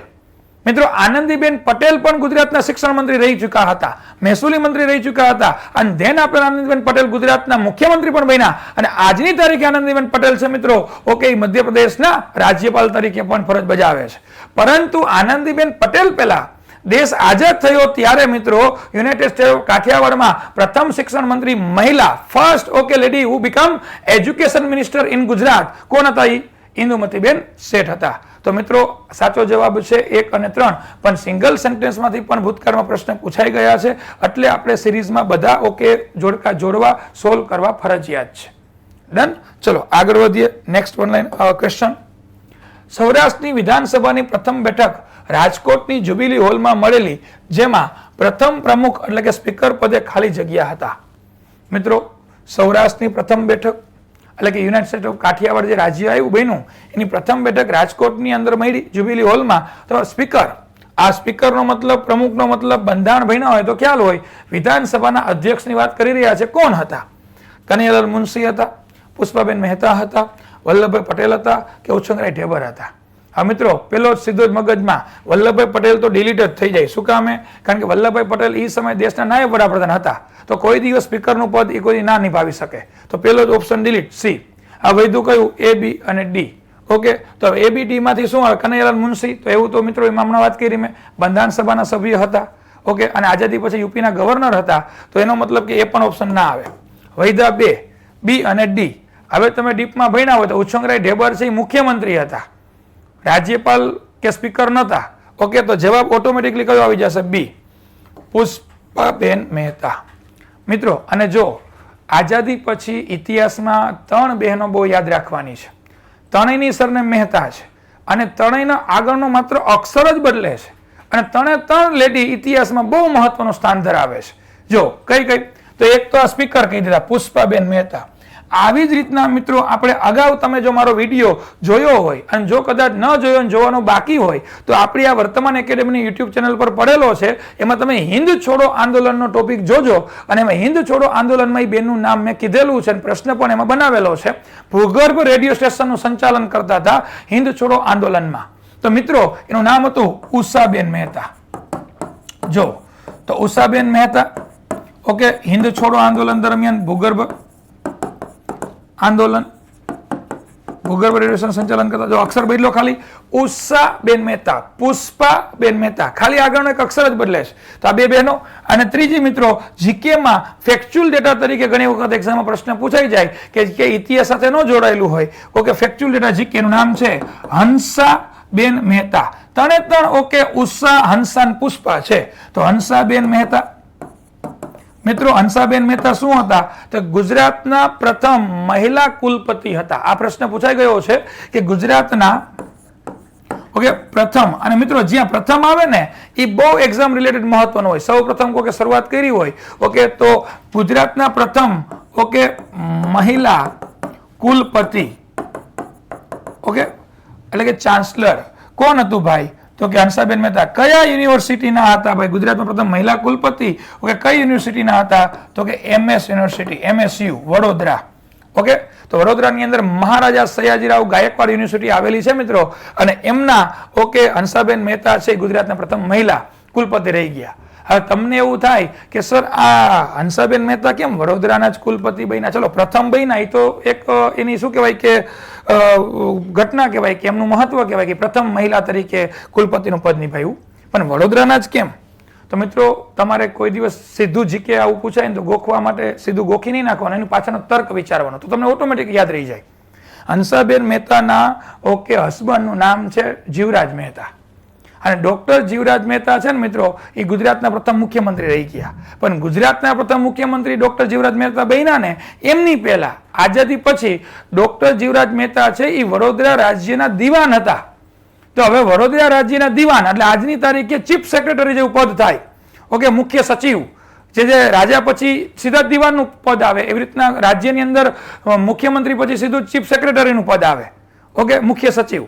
મિત્રો આનંદીબેન પટેલ પણ ગુજરાતના શિક્ષણ મંત્રી રહી ચૂક્યા હતા, મહેસૂલી મંત્રી રહી ચૂક્યા હતા, અને ધેન આપણે આનંદીબેન પટેલ ગુજરાતના મુખ્યમંત્રી પણ બન્યા, અને આજની તારીખે આનંદીબેન પટેલ છે મિત્રો ઓકે મધ્યપ્રદેશના રાજ્યપાલ તરીકે પણ ફરજ બજાવે છે. પરંતુ આનંદીબેન પટેલ પહેલા દેશ આઝાદ થયો ત્યારે મિત્રો યુનાઇટેડ સ્ટેટ ઓફ કાઠિયાવાડમાં પ્રથમ શિક્ષણ મંત્રી મહિલા first okay lady who become education minister in Gujarat કોણ હતા? ઇન્દુમતીબેન શેઠ હતા. તો મિત્રો સાચો જવાબ છે 1 અને 3, પણ સિંગલ સેન્ટેન્સમાંથી પણ ભૂતકાળમાં પ્રશ્ન પૂછાઈ ગયા છે, એટલે આપણે સિરીઝમાં બધા ઓકે જોડકા જોડવા સોલ્વ કરવા ફરજિયાત છે. ડન. ચલો આગળ વધીએ. Next online question. સૌરાષ્ટ્રની વિધાનસભાની પ્રથમ બેઠક રાજકોટની જ્યુબિલી હોલમાં મળેલી, જેમાં પ્રથમ પ્રમુખ એટલે કે સ્પીકર પદે ખાલી જગ્યા હતા. મિત્રો સૌરાષ્ટ્રની પ્રથમ બેઠક એટલે કે યુનાઇટેડ સ્ટેટ ઓફ કાઠિયાવાડ જે રાજ્ય આવ્યું બન્યું એની પ્રથમ બેઠક રાજકોટની અંદર મળી જ્યુબિલી હોલમાં. તો સ્પીકર, આ સ્પીકરનો મતલબ પ્રમુખનો મતલબ બંધારણ ભણ્યા હોય તો ખ્યાલ હોય વિધાનસભાના અધ્યક્ષની વાત કરી રહ્યા છે. કોણ હતા? કનૈયાલાલ મુનશી હતા, પુષ્પાબેન મહેતા હતા, વલ્લભભાઈ પટેલ હતા કે ઉછંગરાય ઢેબર હતા? હા મિત્રો પેલો સીધો જ મગજમાં વલ્લભભાઈ પટેલ તો ડિલીટ જ થઈ જાય. શું કામે? કારણ કે વલ્લભભાઈ પટેલ એ સમયે દેશના નાયબ વડાપ્રધાન હતા, તો કોઈ દિવસ સ્પીકરનું પદ એ કોઈ ના નિભાવી શકે. તો પેલો જ ઓપ્શન ડિલીટ, સી. આ વૈધું કયું? એ, બી અને ડી. ઓકે, તો એ, બી, ડી માંથી શું આવે? કનૈયાલાલ મુનશી. તો એવું તો મિત્રો એમાં હમણાં વાત કરી મેં, બંધારણ સભાના સભ્ય હતા. ઓકે, અને આઝાદી પછી યુપીના ગવર્નર હતા, તો એનો મતલબ કે એ પણ ઓપ્શન ના આવે. વૈધા 2, બી અને ડી. હવે તમે ડીપમાં ભણ્યા હોય તો ઉછંગરાય ઢેબર છે એ મુખ્યમંત્રી હતા, રાજ્યપાલ કે સ્પીકર નતા. ઓકે, તો જવાબ ઓટોમેટિકલી કયો આવી જશે? બી, પુષ્પાબેન મહેતા. મિત્રો અને જો આઝાદી પછી ઇતિહાસમાં 3 બહેનો બહુ યાદ રાખવાની છે. ત્રણેયની સરનેમ મહેતા છે, અને ત્રણેયનો આગળનો માત્ર અક્ષર જ બદલે છે, અને 3 લેડી ઇતિહાસમાં બહુ મહત્વનું સ્થાન ધરાવે છે. જો કઈ કઈ? તો એક તો આ સ્પીકર કહી દીધા, પુષ્પાબેન મહેતા. આવી જ રીતના મિત્રો આપણે અગાઉ તમે જો મારો વિડીયો જોયો હોય અને જો કદાચ ન જોયો અને જોવાનો બાકી હોય તો આપણી આ વર્તમાન એકેડેમીની યુટ્યુબ ચેનલ પર પડેલો છે, એમાં તમે હિન્દ છોડો આંદોલનનો ટોપિક જોજો, અને એમાં હિન્દ છોડો આંદોલનમાં એ બેનનું નામ મેં કીધેલું છે અને પ્રશ્ન પણ એમાં બનાવેલો છે. ભૂગર્ભ રેડિયો સ્ટેશનનું સંચાલન કરતા હતા હિન્દ છોડો આંદોલનમાં. તો મિત્રો એનું નામ હતું ઉષાબેન મહેતા. જો તો ઉષાબેન મહેતા ઓકે હિન્દ છોડો આંદોલન દરમિયાન ભૂગર્ભ આંદોલન ભૂગર્ભ રેડિયો સંચાલન કરતા. જો અક્ષર બદલો ખાલી, ઉષાબેન મહેતા, પુષ્પાબેન મહેતા, ખાલી આગળનો એક અક્ષર જ બદલે છે. તો આ બે બહેનો. અને ત્રીજી મિત્રો જીકેમાં ફેક્ચ્યુઅલ ડેટા તરીકે ઘણી વખત એક્ઝામમાં પ્રશ્ન પૂછાઈ જાય કે ઇતિહાસ સાથે ન જોડાયેલું હોય. ઓકે, ફેક્ચ્યુઅલ ડેટા જીકે નું નામ છે હંસાબેન મહેતા. 3 ઓકે ઉષા, હંસા, પુષ્પા છે. તો હંસાબેન મહેતા. મિત્રો હંસાબેન મહેતા શું હતા? તો ગુજરાતના પ્રથમ મહિલા કુલપતિ હતા. આ પ્રશ્ન પૂછાઈ ગયો છે કે ગુજરાતના ઓકે પ્રથમ, અને મિત્રો જ્યાં પ્રથમ આવે ને એ બહુ એક્ઝામ રિલેટેડ મહત્વનું હોય. સૌ પ્રથમ કોઈ શરૂઆત કરી હોય ઓકે તો ગુજરાતના પ્રથમ ઓકે મહિલા કુલપતિ ઓકે એટલે કે ચાન્સલર કોણ હતું ભાઈ? તો કે હંસાબેન મહેતા. કયા યુનિવર્સિટીના હતા ભાઈ? ગુજરાતમાં પ્રથમ મહિલા કુલપતિ ઓકે કઈ યુનિવર્સિટીના હતા? તો કે MS university, MSU Vadodara. Okay, તો વડોદરાની અંદર મહારાજા સયાજીરાવ ગાયકવાડ યુનિવર્સિટી આવેલી છે મિત્રો, અને એમના ઓકે હંસાબેન મહેતા છે ગુજરાતના પ્રથમ મહિલા કુલપતિ રહી ગયા. હવે તમને એવું થાય કે સર આ હંસાબેન મહેતા કેમ વડોદરાના જ કુલપતિ બન્યા? ચલો પ્રથમ બન્યા એ તો એક એની શું કહેવાય કે ઘટના કહેવાય કે એમનું મહત્વ કહેવાય કે પ્રથમ મહિલા તરીકે કુલપતિનું પદ નિભાવ્યું, પણ વડોદરાના જ કેમ? તો મિત્રો તમારે કોઈ દિવસ સીધું જીકે આવું પૂછાય ને તો ગોખવા માટે સીધું ગોખી નહીં નાખવાનું, એની પાછળનો તર્ક વિચારવાનો, તો તમને ઓટોમેટિક યાદ રહી જાય. હંસાબેન મહેતાના ઓકે હસબન્ડનું નામ છે જીવરાજ મહેતા, અને ડોક્ટર જીવરાજ મહેતા છે ને મિત્રો એ ગુજરાતના પ્રથમ મુખ્યમંત્રી રહી ગયા. પણ ગુજરાતના પ્રથમ મુખ્યમંત્રી ડોક્ટર જીવરાજ મહેતા બન્યા ને એમની પહેલા આઝાદી પછી ડોક્ટર જીવરાજ મહેતા છે એ વડોદરા રાજ્યના દિવાન હતા. તો હવે વડોદરા રાજ્યના દિવાન એટલે આજની તારીખે ચીફ સેક્રેટરી જેવું પદ થાય. ઓકે, મુખ્ય સચિવ જે રાજા પછી સીધા દિવાનનું પદ આવે, એવી રીતના રાજ્યની અંદર મુખ્યમંત્રી પછી સીધું ચીફ સેક્રેટરીનું પદ આવે. ઓકે, મુખ્ય સચિવ.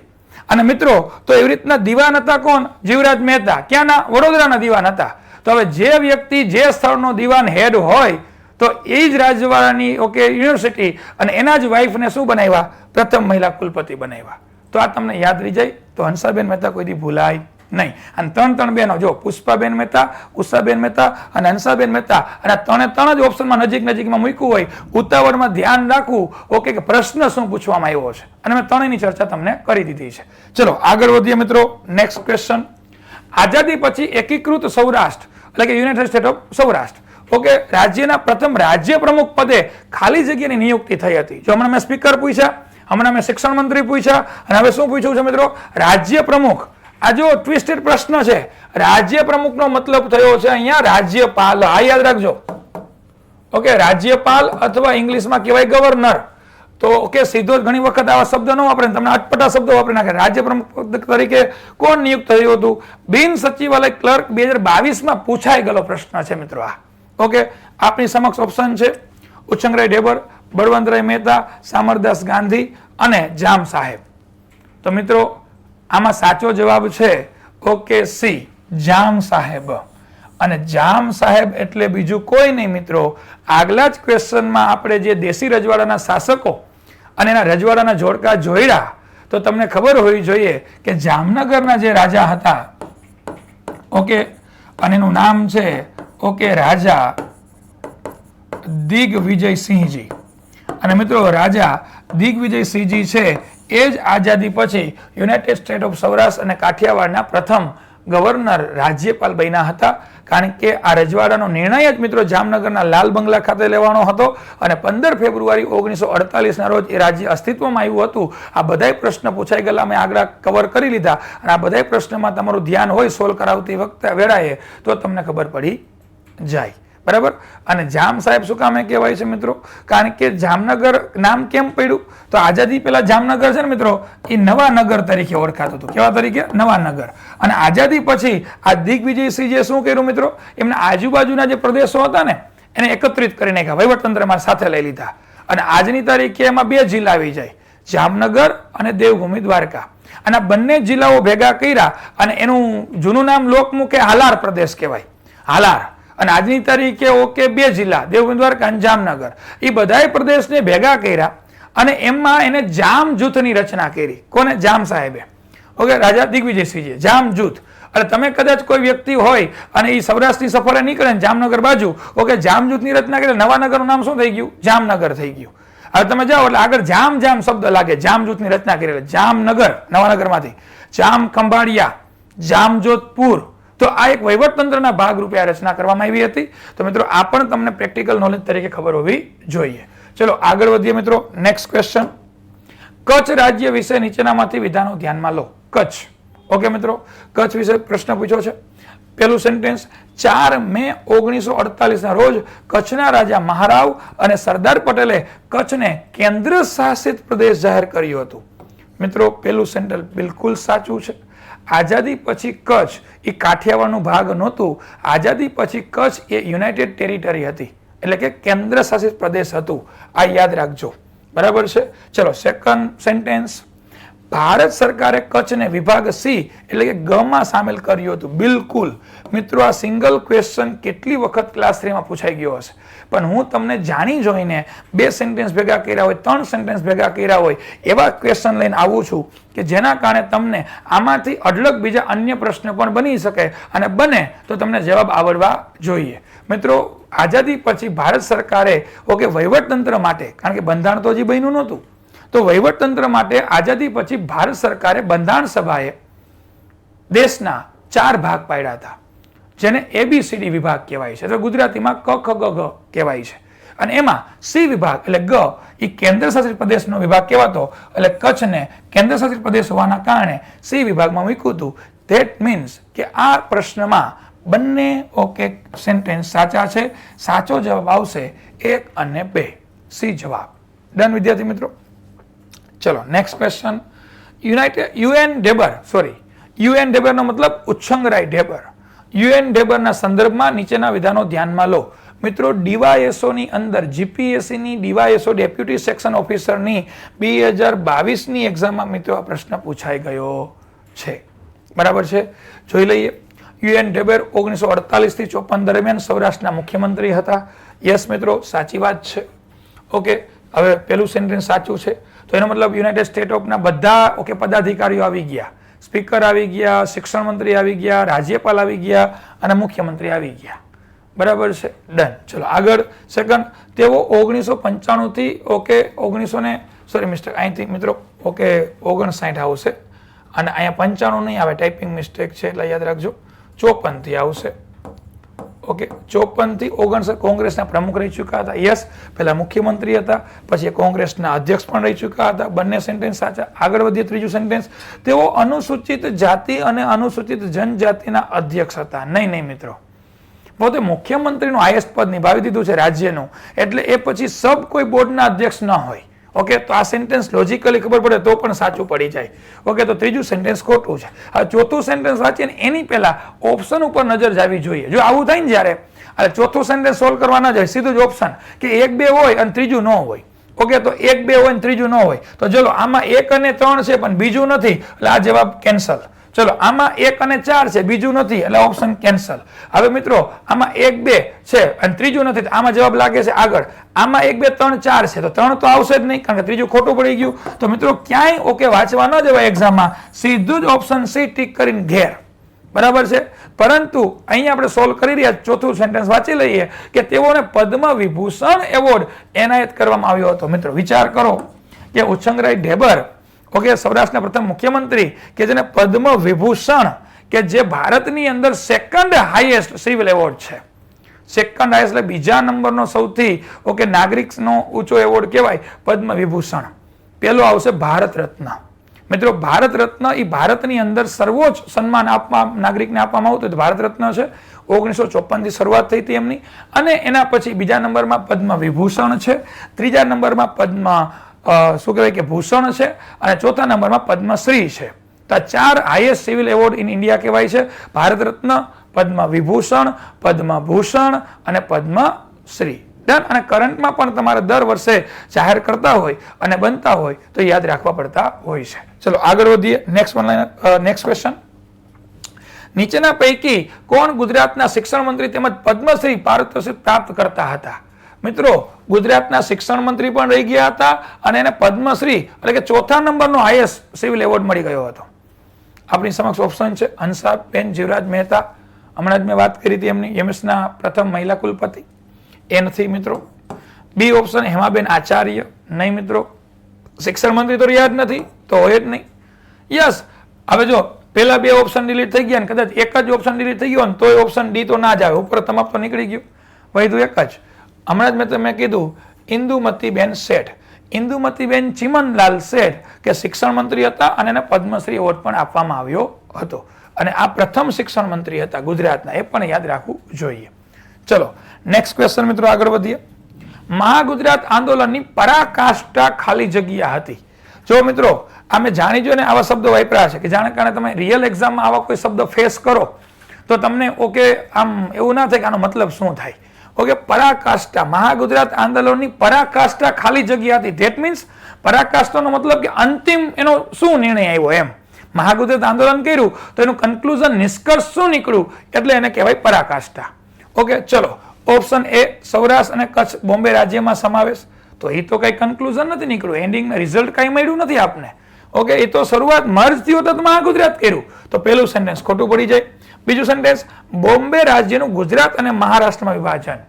અને મિત્રો તો એવી રીતના દિવાન હતા કોણ? જીવરાજ મહેતા. ક્યાંના? વડોદરાના દિવાન હતા. તો હવે જે વ્યક્તિ જે સ્થળનો દિવાન હેડ હોય તો એ જ રાજ્યવાળાની ઓકે યુનિવર્સિટી અને એના જ વાઇફને શું બનાવ્યા? પ્રથમ મહિલા કુલપતિ બનાવ્યા. તો આ તમને યાદ રહી જાય. તો હંસાબેન મહેતા કોઈ દી ભૂલાય નહીં. અને 3 બહેનો જો પુષ્પાબેન મહેતા, ઉષાબેન મહેતા અને હંસાબેન મહેતા, અને આ 3 જ ઓપ્શનમાં નજીકમાં મૂક્યું હોય. ઉતાવળમાં ધ્યાન રાખવું ઓકે કે પ્રશ્ન શું પૂછવામાં આવ્યો છે, અને મેં 3ની ચર્ચા તમને કરી દીધી છે. ચલો આગળ વધીએ મિત્રો. Next question. આઝાદી પછી એકીકૃત સૌરાષ્ટ્ર એટલે કે United state of Saurashtra okay રાજ્યના પ્રથમ રાજ્ય પ્રમુખ પદે ખાલી જગ્યાની નિયુક્તિ થઈ હતી. જો હમણાં મેં સ્પીકર પૂછ્યા, હમણાં મેં શિક્ષણ મંત્રી પૂછ્યા, અને હવે શું પૂછ્યું છે મિત્રો? રાજ્ય પ્રમુખ. આ જો ટ્વિસ્ટેડ પ્રશ્ન છે. રાજ્ય પ્રમુખનો મતલબ થયો છે અહીંયા રાજ્યપાલ. આ યાદ રાખજો ઓકે. રાજ્યપાલ અથવા ઇંગ્લિશમાં કહેવાય ગવર્નર. તો ઓકે સીધો ઘણી વખત આવા શબ્દ ન વાપરે, તમને અટપટા શબ્દો વાપરી નાખે. રાજ્ય પ્રમુખ તરીકે કોણ નિયુક્ત થયું હતું? બિન સચિવાલય ક્લર્ક 2022માં પૂછાઈ ગયેલો પ્રશ્ન છે મિત્રો આ. ઓકે આપની સમક્ષ ઓપ્શન છે ઉચ્છંગરાય ઢેબર, બળવંતરાય મહેતા, સામરદાસ ગાંધી અને જામ સાહેબ. તો મિત્રો આમાં સાચો જવાબ છે ઓકે સી, જામ સાહેબ. અને જામ સાહેબ એટલે બીજું કોઈ નહીં મિત્રો, આગલા જ ક્વેશ્ચનમાં આપણે જે દેશી રજવાડાના શાસકો અને એના રજવાડાના જોડકા જોડ્યા તો તમને ખબર હોવી જોઈએ કે જામનગરના જે રાજા હતા ઓકે, અને એનું નામ છે ઓકે રાજા દિગ્વિજયસિંહજી. અને મિત્રો રાજા દિગ્વિજયસિંહજી છે એ જ આઝાદી પછી યુનાઇટેડ સ્ટેટ ઓફ સૌરાષ્ટ્ર અને કાઠિયાવાડના પ્રથમ ગવર્નર રાજ્યપાલ બન્યા હતા. કારણ કે આ રજવાડાનો નિર્ણય જ મિત્રો જામનગરના લાલ બંગલા ખાતે લેવાનો હતો, અને 15 ફેબ્રુઆરી 1948ના રોજ એ રાજ્ય અસ્તિત્વમાં આવ્યું હતું. આ બધાય પ્રશ્ન પૂછાઈ ગયેલા, મેં આગળ કવર કરી લીધા, અને આ બધાય પ્રશ્નમાં તમારું ધ્યાન હોય સોલ્વ કરાવતી વખતે વેળાએ તો તમને ખબર પડી જાય. બરાબર. અને જામ સાહેબ શું કામે કહેવાય છે મિત્રો? કારણ કે જામનગર નામ કેમ પડ્યું? તો આઝાદી પહેલા જામનગર છે ને મિત્રો, એ નવા નગર તરીકે ઓળખાતું હતું. કેવા તરીકે? નવા નગર. અને આઝાદી પછી આ દિગ્વિજયસિંહે શું કર્યું મિત્રો? એમના આજુબાજુના જે પ્રદેશો હતા ને એને એકત્રિત કરી નાખ્યા, વહીવટતંત્રમાં સાથે લઈ લીધા. અને આજની તારીખે એમાં 2 જિલ્લા આવી જાય, જામનગર અને દેવભૂમિ દ્વારકા. અને આ બંને જિલ્લાઓ ભેગા કર્યા અને એનું જૂનું નામ લોકમુખે હાલાર પ્રદેશ કહેવાય, હાલાર. અને આજની તારીખે ઓકે 2 જિલ્લા, દેવભૂમિ દ્વારકા અને જામનગર. એ બધાય પ્રદેશને ભેગા કર્યા અને એમાં એને જામ જૂથની રચના કરી. કોને? જામ સાહેબે. ઓકે રાજા દિગ્વિજયસિંહે જામ જૂથ. એટલે તમે કદાચ કોઈ વ્યક્તિ હોય અને એ સૌરાષ્ટ્રની સફરે નીકળે ને જામનગર બાજુ ઓકે જામ જૂથની રચના કરી, નવા નગરનું નામ શું થઈ ગયું? જામનગર થઈ ગયું. હવે તમે જાઓ એટલે આગળ જામ જામ શબ્દ લાગે. જામ જૂથની રચના કરી જામનગર, નવાનગરમાંથી જામ ખંભાળિયા, જામજોધપુર. તો આ એક વહીવટતંત્રના ભાગરૂપે આ રચના કરવામાં આવી હતી. તો મિત્રો આ પણ તમને પ્રેક્ટિકલ નોલેજ તરીકે ખબર હોવી જોઈએ. ચલો આગળ વધીએ મિત્રો. Next question. કચ્છ રાજ્ય વિશે નીચેનામાંથી વિધાનો ધ્યાનમાં લો. કચ્છ ઓકે મિત્રો, કચ્છ વિશે પ્રશ્ન પૂછ્યો છે. પહેલું સેન્ટેન્સ, 4 મે 1948ના રોજ કચ્છના રાજા મહારાવ અને સરદાર પટેલે કચ્છને કેન્દ્ર શાસિત પ્રદેશ જાહેર કર્યું હતું. મિત્રો પહેલું સેન્ટેન્સ બિલકુલ સાચું છે. આઝાદી પછી કચ્છ એ કાઠિયાવાડનો ભાગ નહોતું. આઝાદી પછી કચ્છ એ યુનાઇટેડ ટેરિટરી હતી, એટલે કે કેન્દ્ર શાસિત પ્રદેશ હતું. આ યાદ રાખજો. બરાબર છે. ચલો સેકન્ડ સેન્ટેન્સ, ભારત સરકારે કચ્છને વિભાગ સી એટલે કે ગ માં સામેલ કર્યું હતું. બિલકુલ મિત્રો, આ સિંગલ ક્વેશ્ચન કેટલી વખત ક્લાસ 3માં પૂછાઈ ગયો હશે, પણ હું તમને જાણી જોઈને 2 સેન્ટેન્સ ભેગા કર્યા હોય, 3 સેન્ટેન્સ ભેગા કર્યા હોય એવા ક્વેશ્ચન લઈને આવું છું કે જેના કારણે તમને આમાંથી અઢળક બીજા અન્ય પ્રશ્ન પણ બની શકે, અને બને તો તમને જવાબ આવડવા જોઈએ. મિત્રો આઝાદી પછી ભારત સરકારે ઓકે વહીવટતંત્ર માટે, કારણ કે બંધારણ તો હજી બન્યું નહોતું, તો વહીવટતંત્ર માટે આઝાદી પછી ભારત સરકારે બંધારણ સભાએ દેશના 4 ભાગ પાડ્યા હતા, જેને ABCD વિભાગ કહેવાય છે, એટલે ગુજરાતીમાં ક ખ ગ ઘ કહેવાય છે. અને એમાં સી વિભાગ એટલે ગ એ કેન્દ્ર શાસિત પ્રદેશનો વિભાગ કહેવાતો, એટલે કચ્છને કેન્દ્ર શાસિત પ્રદેશ હોવાના કારણે સી વિભાગમાં મૂક્યું હતું. ધેટ મીન્સ કે આ પ્રશ્નમાં બંને ઓકે સેન્ટેન્સ સાચા છે. સાચો જવાબ આવશે 1 અને 2, સી જવાબ. ડન વિદ્યાર્થી મિત્રો. ચલો નેક્સ્ટ ક્વેશ્ચન. યુએન ઢેબરનો મતલબ ઉચ્છંગરાય ઢેબર. યુએન ઢેબરના સંદર્ભમાં નીચેના વિધાનો ધ્યાનમાં લો. મિત્રો ડીવાયએસઓ ની અંદર જીપીએસસી ની ડીવાયએસઓ ડેપ્યુટી સેક્શન ઓફિસરની 2022ની એક્ઝામમાં મિત્રો આ પ્રશ્ન પૂછાઈ ગયો છે. બરાબર છે. જોઈ લઈએ. યુએન ઢેબર 1948 થી 54 દરમિયાન સૌરાષ્ટ્રના મુખ્યમંત્રી હતા. યસ મિત્રો સાચી વાત છે. ઓકે હવે પેલું સેન્ટેન્સ સાચું છે, તો એનો મતલબ યુનાઇટેડ સ્ટેટ ઓફના બધા ઓકે પદાધિકારીઓ આવી ગયા. સ્પીકર આવી ગયા, શિક્ષણ મંત્રી આવી ગયા, રાજ્યપાલ આવી ગયા અને મુખ્યમંત્રી આવી ગયા. બરાબર છે, ડન. ચલો આગળ સેકન્ડ, તેઓ 1995 થી ઓકે અહીંથી મિત્રો ઓકે 59 આવશે અને અહીંયા 95 નહીં આવે, ટાઈપિંગ મિસ્ટેક છે એટલે યાદ રાખજો. 54 થી આવશે. ઓકે 54 થી 59 કોંગ્રેસના પ્રમુખ રહી ચૂક્યા હતા. યસ, પહેલા મુખ્યમંત્રી હતા, પછી કોંગ્રેસના અધ્યક્ષ પણ રહી ચૂક્યા હતા. બંને સેન્ટેન્સ સાચા. આગળ વધીએ ત્રીજું સેન્ટેન્સ, તેઓ અનુસૂચિત જાતિ અને અનુસૂચિત જનજાતિના અધ્યક્ષ હતા. નહીં મિત્રો, પોતે મુખ્યમંત્રીનું હાઈએસ્ટ પદ નિભાવી દીધું છે રાજ્યનું, એટલે એ પછી સબ કોઈ બોર્ડના અધ્યક્ષ ન હોય. ઓકે, તો આ સેન્ટેન્સ લોજિકલી ખબર પડે તો પણ સાચું પડી જાય. ઓકે, તો ત્રીજું સેન્ટેન્સ ખોટું છે. હવે ચોથું સેન્ટેન્સ વાંચીએ ને એની પહેલા ઓપ્શન ઉપર નજર જાવી જોઈએ. જો આવું થાય ને જ્યારે, એટલે ચોથું સેન્ટેન્સ સોલ્વ કરવા ન જાય, સીધું જ ઓપ્શન કે 1 2 હોય અને ત્રીજું ન હોય. ઓકે, તો 1 2 હોય અને ત્રીજું ન હોય, તો ચલો આમાં 1 અને 3 છે પણ બીજું નથી, એટલે આ જવાબ કેન્સલ. ચલો આમાં 1 અને 4 છે, બીજું નથી, એટલે ઓપ્શન કેન્સલ. હવે મિત્રો આમાં 1 2 છે અને ત્રીજું નથી, આમાં જવાબ લાગે છે આગળ. આમાં 1 2 3 4 છે, તો 3 તો આવશે જ નહીં, કારણ કે ત્રીજું ખોટું પડી ગયું. તો મિત્રો ક્યાંય ઓકે વાંચવા ન જવાય એક્ઝામમાં, સીધું જ ઓપ્શન સી ટીક કરીને ઘેર. બરાબર છે, પરંતુ અહીંયા આપણે સોલ્વ કરી રહ્યા, ચોથું સેન્ટેન્સ વાંચી લઈએ કે તેઓને પદ્મ વિભૂષણ એવોર્ડ એનાયત કરવામાં આવ્યો હતો. મિત્રો વિચાર કરો કે ઉછંગરાય ઢેબર, ઓકે, સૌરાષ્ટ્રના પ્રથમ મુખ્યમંત્રી કે જેને પદ્મ વિભૂષણ, કે જે ભારતની અંદર સેકન્ડ હાઈએસ્ટ સિવિલ એવોર્ડ છે. સેકન્ડ હાઈએસ્ટ એટલે બીજા નંબરનો સૌથી ઓકે નાગરિકનો ઊંચો એવોર્ડ કહેવાય પદ્મ વિભૂષણ. પેલો આવશે ભારત રત્ન. મિત્રો ભારત રત્ન એ ભારતની અંદર સર્વોચ્ચ સન્માન નાગરિકને આપવામાં આવતું, તો ભારત રત્ન છે. 1954 થી શરૂઆત થઈ હતી એમની. અને એના પછી બીજા નંબરમાં પદ્મ વિભૂષણ છે, ત્રીજા નંબરમાં પદ્મ શું કહેવાય કે ભૂષણ છે, અને ચોથા નંબરમાં પદ્મશ્રી છે. તો 4 highest civil award in India કહેવાય છે: ભારત રત્ન, પદ્મ વિભૂષણ, પદ્મભૂષણ અને પદ્મશ્રી. ડન. અને કરંટમાં પણ તમારે દર વર્ષે જાહેર કરતા હોય અને બનતા હોય તો યાદ રાખવા પડતા હોય છે. ચલો આગળ વધીએ. નેક્સ્ટ ક્વેશ્ચન, નીચેના પૈકી કોણ ગુજરાતના શિક્ષણ મંત્રી તેમજ પદ્મશ્રી પારિતોષિક પ્રાપ્ત કરતા હતા? મિત્રો ગુજરાતના શિક્ષણ મંત્રી પણ રહી ગયા હતા અને એને પદ્મશ્રી એટલે કે ચોથા નંબરનો હાઈએસ્ટ સિવિલ એવોર્ડ મળી ગયો હતો. આપણી સમક્ષ ઓપ્શન છે હંસાબેન જીવરાજ મહેતા, હમણાં જ મેં વાત કરી હતી એમની, એમએસના પ્રથમ મહિલા કુલપતિ. એ નથી મિત્રો. બી ઓપ્શન હેમાબેન આચાર્ય, નહીં મિત્રો. શિક્ષણ મંત્રી તો રહ્યા જ નથી, તો હોય જ નહીં. યસ, હવે જો પેલા 2 ઓપ્શન ડિલીટ થઈ ગયા ને કદાચ એક જ ઓપ્શન ડિલીટ થઈ ગયો ને તોય ઓપ્શન ડી તો ના જ આવે, ઉપર તમામ તો નીકળી ગયું, વધુ એક જ. હમણાં જ મેં તમને કીધું ઇન્દુમતીબેન શેઠ, ઇન્દુમતીબેન ચીમનલાલ શેઠ કે શિક્ષણ મંત્રી હતા અને એને પદ્મશ્રી એવોર્ડ પણ આપવામાં આવ્યો હતો. અને આ પ્રથમ શિક્ષણ મંત્રી હતા ગુજરાતના, એ પણ યાદ રાખવું જોઈએ. ચલો નેક્સ્ટ ક્વેશ્ચન મિત્રો, આગળ વધીએ. મહાગુજરાત આંદોલનની પરાકાષ્ઠા ખાલી જગ્યા હતી. જો મિત્રો અમે જાણી જોઈને આવા શબ્દો વાપર્યા છે કે જાણે કારણે તમે રિયલ એક્ઝામમાં આવા કોઈ શબ્દ ફેસ કરો તો તમને ઓકે આમ એવું ના થાય કે આનો મતલબ શું થાય. ઓકે, પરાકાષ્ઠા, મહાગુજરાત આંદોલનની પરાકાષ્ઠા ખાલી જગ્યા હતી. ધેટ મીન્સ પરાકાષ્ઠાનો મતલબ કે અંતિમ એનો શું નિર્ણય આવ્યો એમ. મહાગુજરાત આંદોલન કર્યું તો એનું કન્ક્લુઝન, નિષ્કર્ષ શું નીકળ્યું, એટલે એને કહેવાય પરાકાષ્ઠા. ઓકે, ચલો ઓપ્શન એ સૌરાષ્ટ્ર અને કચ્છ બોમ્બે રાજ્યમાં સમાવેશ, તો એ તો કઈ કન્ક્લુઝન નથી નીકળ્યું, એન્ડિંગ રિઝલ્ટ કઈ મળ્યું નથી આપને. ઓકે, એ તો શરૂઆત મર્જ થયું તો મહાગુજરાત કર્યું, તો પહેલું સેન્ટેન્સ ખોટું પડી જાય. બીજું સેન્ટેન્સ બોમ્બે રાજ્યનું ગુજરાત અને મહારાષ્ટ્રમાં વિભાજન,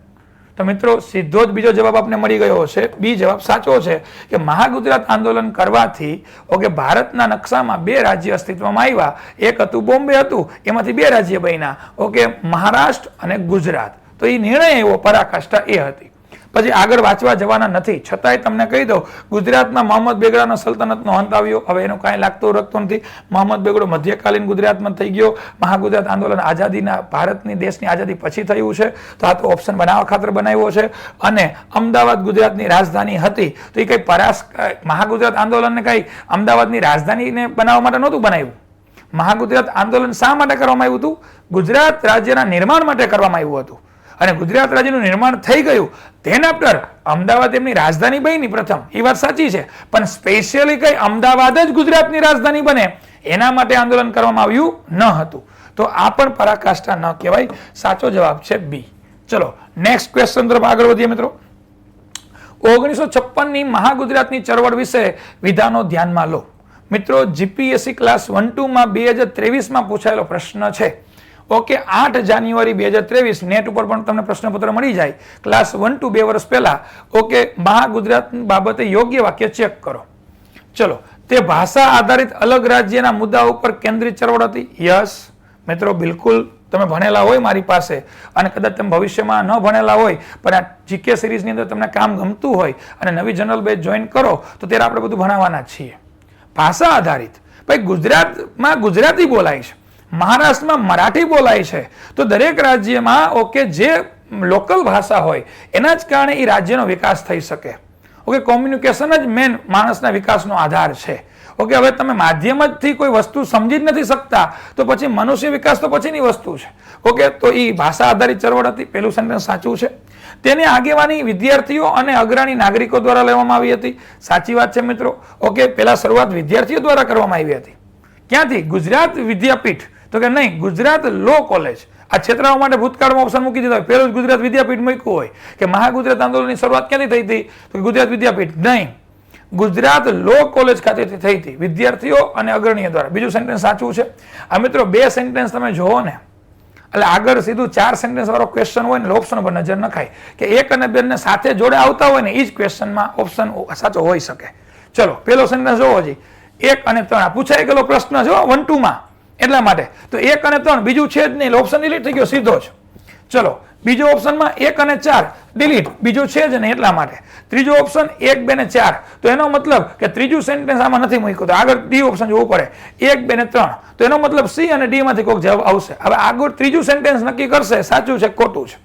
તો મિત્રો સીધો જ બીજો જવાબ આપને મળી ગયો છે. બી જવાબ સાચો છે કે મહાગુજરાત આંદોલન કરવાથી ઓકે ભારતના નકશામાં 2 રાજ્ય અસ્તિત્વમાં આવ્યા. એક હતું બોમ્બે હતું, એમાંથી 2 રાજ્ય બન્યા, ઓકે મહારાષ્ટ્ર અને ગુજરાત. તો એ નિર્ણય એવો પરાકાષ્ઠા એ હતી. પછી આગળ વાંચવા જવાના નથી, છતાંય તમને કહી દઉં ગુજરાતમાં મોહમ્મદ બેગડાનો સલ્તનતનો અંત આવ્યો. હવે એનું કાંઈ લાગતું રખતું નથી. મોહમ્મદ બેગડો મધ્યકાલીન ગુજરાતમાં થઈ ગયો. મહાગુજરાત આંદોલન આઝાદીના, ભારતની દેશની આઝાદી પછી થયું છે, તો આ તો ઓપ્શન બનાવવા ખાતર બનાવ્યો છે. અને અમદાવાદ ગુજરાતની રાજધાની હતી, તો એ કઈ મહાગુજરાત આંદોલનને કઈ અમદાવાદની રાજધાનીને બનાવવા માટે નહોતું બનાવ્યું. મહાગુજરાત આંદોલન શા માટે કરવામાં આવ્યું હતું? ગુજરાત રાજ્યના નિર્માણ માટે કરવામાં આવ્યું હતું. અને ગુજરાત રાજ્યનું નિર્માણ થઈ ગયું ધેન આફ્ટર અમદાવાદ એમની રાજધાની બની પ્રથમ, એ વાત સાચી છે, પણ સ્પેશિયલી કઈ અમદાવાદ જ ગુજરાતની રાજધાની બને એના માટે આંદોલન કરવામાં આવ્યું ન હતું. તો આ પણ પરાકાષ્ઠા ન કહેવાય. સાચો જવાબ છે બી. ચલો નેક્સ્ટ ક્વેશ્ચન તરફ આગળ વધીએ મિત્રો. 1956 ની મહાગુજરાતની ચળવળ વિશે વિધાનો ધ્યાનમાં લો. મિત્રો જીપીએસસી ક્લાસ 1-2 માં 2023 માં પૂછાયેલો પ્રશ્ન છે. ઓકે, 8 જાન્યુઆરી 2023 નેટ ઉપર પણ તમને પ્રશ્નપત્ર મળી જાય. ક્લાસ 1-2 2 વર્ષ પહેલા. ઓકે, મહાગુજરાત બાબતે યોગ્ય વાક્ય ચેક કરો. ચલો, તે ભાષા આધારિત અલગ રાજ્યના મુદ્દા ઉપર કેન્દ્રિત ચળવળ હતી. યસ મિત્રો, બિલકુલ. તમે ભણેલા હોય મારી પાસે અને કદાચ તમે ભવિષ્યમાં ન ભણેલા હોય પણ આ જીકે સિરીઝની અંદર તમને કામ ગમતું હોય અને નવી જનરલ બેચ જોઈન કરો તો ત્યારે આપણે બધું ભણાવવાના છીએ. ભાષા આધારિત. ભાઈ, ગુજરાતમાં ગુજરાતી બોલાય છે, મહારાષ્ટ્રમાં મરાઠી બોલાય છે, તો દરેક રાજ્યમાં ઓકે જે લોકલ ભાષા હોય એના જ કારણે એ રાજ્યનો વિકાસ થઈ શકે. ઓકે, કોમ્યુનિકેશન જ મેન માણસના વિકાસનો આધાર છે. ઓકે, હવે તમે માધ્યમથી કોઈ વસ્તુ સમજી જ નથી શકતા તો પછી મનુષ્ય વિકાસ તો પછીની વસ્તુ છે. ઓકે, તો એ ભાષા આધારિત ચળવળ હતી. પહેલું સેન્ટેન્સ સાચું છે. તેની આગેવાની વિદ્યાર્થીઓ અને અગ્રણી નાગરિકો દ્વારા લેવામાં આવી હતી. સાચી વાત છે મિત્રો. ઓકે, પહેલા શરૂઆત વિદ્યાર્થીઓ દ્વારા કરવામાં આવી હતી. ક્યાંથી? ગુજરાત વિદ્યાપીઠ. તો કે નહીં, ગુજરાત લો કોલેજ. આ છેતરાવા માટે ભૂતકાળમાં ઓપ્શન મૂકી દીધા હોય. પહેલું ગુજરાત વિદ્યાપીઠ મૂક્યું હોય કે મહાગુજરાત આંદોલનની શરૂઆત ક્યાંથી થઈ હતી? તો ગુજરાત વિદ્યાપીઠ નહીં, ગુજરાત લો કોલેજ ખાતેથી થઈ હતી, વિદ્યાર્થીઓ અને અગ્રણીઓ દ્વારા. બીજું સેન્ટેન્સ સાચું છે. આ મિત્રો 2 સેન્ટેન્સ તમે જોવો ને એટલે આગળ સીધું 4 સેન્ટેન્સ વાળો ક્વેશ્ચન હોય ને ઓપ્શન પર નજર નખાય કે 1 અને 2 ને સાથે જોડે આવતા હોય ને એ જ ક્વેશ્ચનમાં ઓપ્શન સાચો હોઈ શકે. ચલો, પહેલો સેન્ટેન્સ જોવો જી, 1 અને 3 આ પૂછાઈ ગયેલો પ્રશ્ન છે 1-2 માં, એટલા માટે. તો 1 અને 3 બીજું છે જ નહીં, ઓપ્શન ડિલીટ થઈ ગયો સીધો જ. ચલો, બીજો ઓપ્શનમાં 1 અને 4 ડિલીટ, બીજો છે જ નહીં એટલા માટે. ત્રીજો ઓપ્શન 1, 2 ને 4, તો એનો મતલબ કે ત્રીજું સેન્ટેન્સ આમાં નથી મૂક્યું, તો આગળ ડી ઓપ્શન જોવું પડે. 1, 2 ને 3, તો એનો મતલબ સી અને ડી માંથી કોઈક જવાબ આવશે. હવે આગળ ત્રીજું સેન્ટેન્સ નક્કી કરશે સાચું છે ખોટું છે.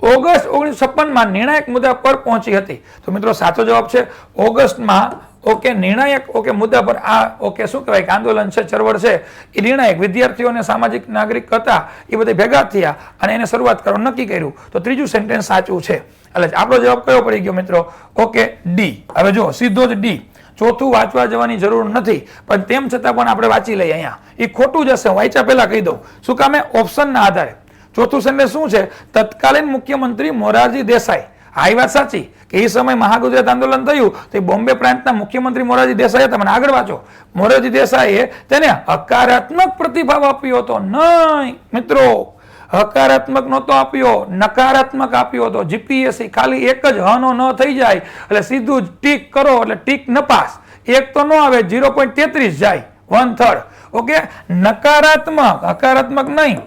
ઓગસ્ટ 1956 માં નિર્ણાયક મુદ્દા પર પહોંચી હતી. તો મિત્રો સાચો જવાબ છે ઓગસ્ટમાં. ઓકે, નિર્ણાયક ઓકે મુદ્દા પર આ ઓકે શું કહેવાય કે આંદોલન છે, ચળવળ છે, એ નિર્ણાયક વિદ્યાર્થીઓ અને સામાજિક નાગરિક હતા એ બધા ભેગા થયા અને એને શરૂઆત કરવાનું નક્કી કર્યું. તો ત્રીજું સેન્ટેન્સ સાચું છે. એટલે આપણો જવાબ કયો પડી ગયો મિત્રો? Okay, D. હવે જો સીધો જ ડી. ચોથું વાંચવા જવાની જરૂર નથી, પણ તેમ છતાં પણ આપણે વાંચી લઈએ. અહીંયા એ ખોટું જશે, વાંચ્યા પહેલા કહી દઉં. શું કામે? ઓપ્શનના આધારે. ચોથું સેન્ટેન્સ શું છે? તત્કાલીન મુખ્યમંત્રી મોરારજી દેસાઈ. આ વાત સાચી કે એ સમય મહાગુજરાત આંદોલન થયું તો બોમ્બે પ્રાંતના મુખ્યમંત્રી મોરારજી દેસાઈ હતા. મને આગળ વાંચો. મોરારજી દેસાઈએ તેને હકારાત્મક પ્રતિભાવ આપ્યો હતો. નહીં મિત્રો, હકારાત્મક નહોતો આપ્યો, નકારાત્મક આપ્યો હતો. જીપીએસસી ખાલી એક જ હનો ન થઈ જાય એટલે સીધું જ ટીક કરો એટલે ટીક ન પાસ. એક તો ન આવે, 0.33 જાય, 1/3. ઓકે, નકારાત્મક, હકારાત્મક નહીં.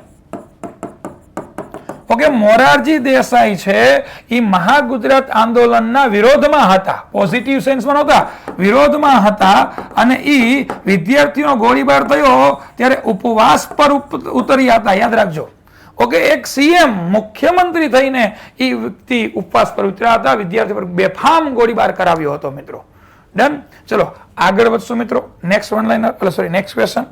ઓકે, મોરારજી દેસાઈ છે એ મહાગુજરાત આંદોલનના વિરોધમાં હતા, પોઝિટિવ સેન્સમાં નહોતા, વિરોધમાં હતા. અને એ વિદ્યાર્થીઓનો ગોળીબાર થયો ત્યારે ઉપવાસ પર ઉતર્યા હતા. યાદ રાખજો. ઓકે, એક સીએમ મુખ્યમંત્રી થઈને એ વ્યક્તિ ઉપવાસ પર ઉતર્યા હતા, વિદ્યાર્થી પર બેફામ ગોળીબાર કરાવ્યો હતો મિત્રો. ડન. ચલો આગળ વધશું મિત્રો. Next one liner, sorry next question.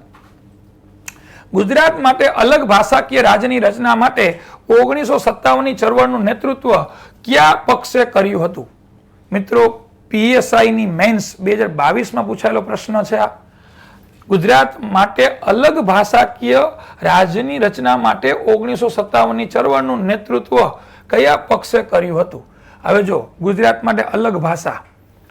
Gujarat માટે અલગ ભાષાકીય રાજ્યની રચના માટે 1957ની ચળવળનું નેતૃત્વ કયા પક્ષે કર્યું હતું? મિત્રો પીએસઆઈની મેન્સ 2022માં પૂછાયેલો પ્રશ્ન છે આ. ગુજરાત માટે અલગ ભાષાકીય રાજ્યની રચના માટે 1957ની ચળવળનું નેતૃત્વ કયા પક્ષે કર્યું હતું? હવે જો ગુજરાત માટે અલગ ભાષા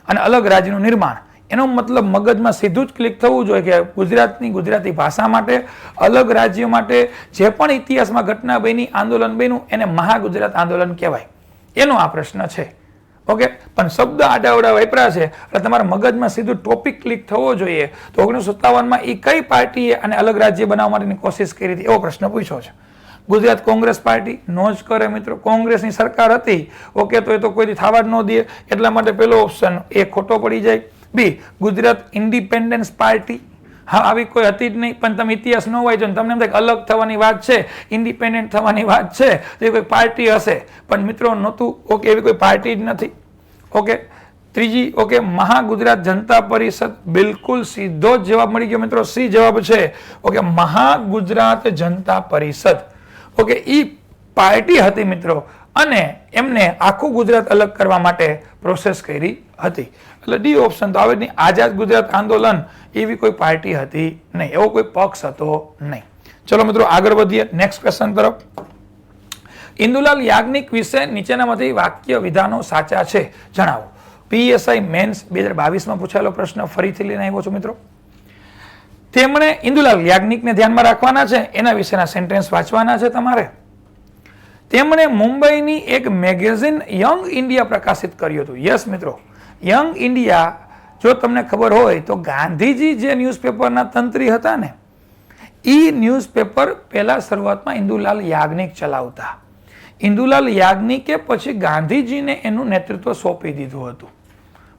અને અલગ રાજ્યનું નિર્માણ, એનો મતલબ મગજમાં સીધું જ ક્લિક થવું જોઈએ કે ગુજરાતની ગુજરાતી ભાષા માટે, અલગ રાજ્ય માટે જે પણ ઇતિહાસમાં ઘટના બની, આંદોલન બન્યું એને મહાગુજરાત આંદોલન કહેવાય. એનો આ પ્રશ્ન છે. ઓકે, પણ શબ્દ આડાવડા વાપર્યા છે એટલે તમારા મગજમાં સીધું ટોપિક ક્લિક થવો જોઈએ. તો 1957માં એ કઈ પાર્ટીએ અને અલગ રાજ્ય બનાવવા માટેની કોશિશ કરી હતી એવો પ્રશ્ન પૂછ્યો છે. ગુજરાત કોંગ્રેસ પાર્ટી નો જ કરે મિત્રો, કોંગ્રેસની સરકાર હતી. ઓકે, તો એ તો કોઈથી થવા જ ન દે, એટલા માટે પેલો ઓપ્શન એ ખોટો પડી જાય. બી, ગુજરાત ઇન્ડિપેન્ડન્સ પાર્ટી. હા, આવી કોઈ હતી જ નહીં, પણ તમે ઇતિહાસ ન વાંચો ને તમને એમ થાય કે અલગ થવાની વાત છે, ઇન્ડિપેન્ડન્ટ થવાની વાત છે, તો એ કોઈ પાર્ટી હશે, પણ મિત્રો નહોતું. ઓકે, એવી કોઈ પાર્ટી જ નથી. ઓકે, ત્રીજી ઓકે મહાગુજરાત જનતા પરિષદ. બિલકુલ સીધો જ જવાબ મળી ગયો મિત્રો, સી જવાબ છે. ઓકે, મહાગુજરાત જનતા પરિષદ. ઓકે, ઈ પાર્ટી હતી મિત્રો અને એમને આખું ગુજરાત અલગ કરવા માટે પ્રોસેસ કરી હતી. એટલે ડી ઓપ્શન તો આવે નહીં. આઝાદ ગુજરાત આંદોલન એવી કોઈ પાર્ટી હતી નહીં, એવો કોઈ પક્ષ હતો નહીં. ચલો મિત્રો આગળ વધીએ નેક્સ્ટ ક્વેશ્ચન તરફ. ઇન્દુલાલ યાજ્ઞિક વિશે નીચેનામાંથી વાક્ય વિધાનો સાચા છે જણાવો. PSI મેન્સ 2022માં પૂછાયેલો પ્રશ્ન ફરીથી લઈને આવ્યો છું મિત્રો. તેમણે ઇન્દુલાલ યાજ્ઞિકને ધ્યાનમાં રાખવાના છે, એના વિશેના સેન્ટેન્સ વાંચવાના છે તમારે. તેમણે મુંબઈની એક મેગેઝિન યંગ ઇન્ડિયા પ્રકાશિત કર્યું હતું. યસ મિત્રો, યંગ ઇન્ડિયા જો તમને ખબર હોય તો ગાંધીજી જે ન્યૂઝપેપરના તંત્રી હતા ને, એ ન્યૂઝપેપર પહેલા શરૂઆતમાં ઇન્દુલાલ યાજ્ઞિક ચલાવતા. ઇન્દુલાલ યાજ્ઞિકે પછી ગાંધીજીને એનું નેતૃત્વ સોંપી દીધું હતું.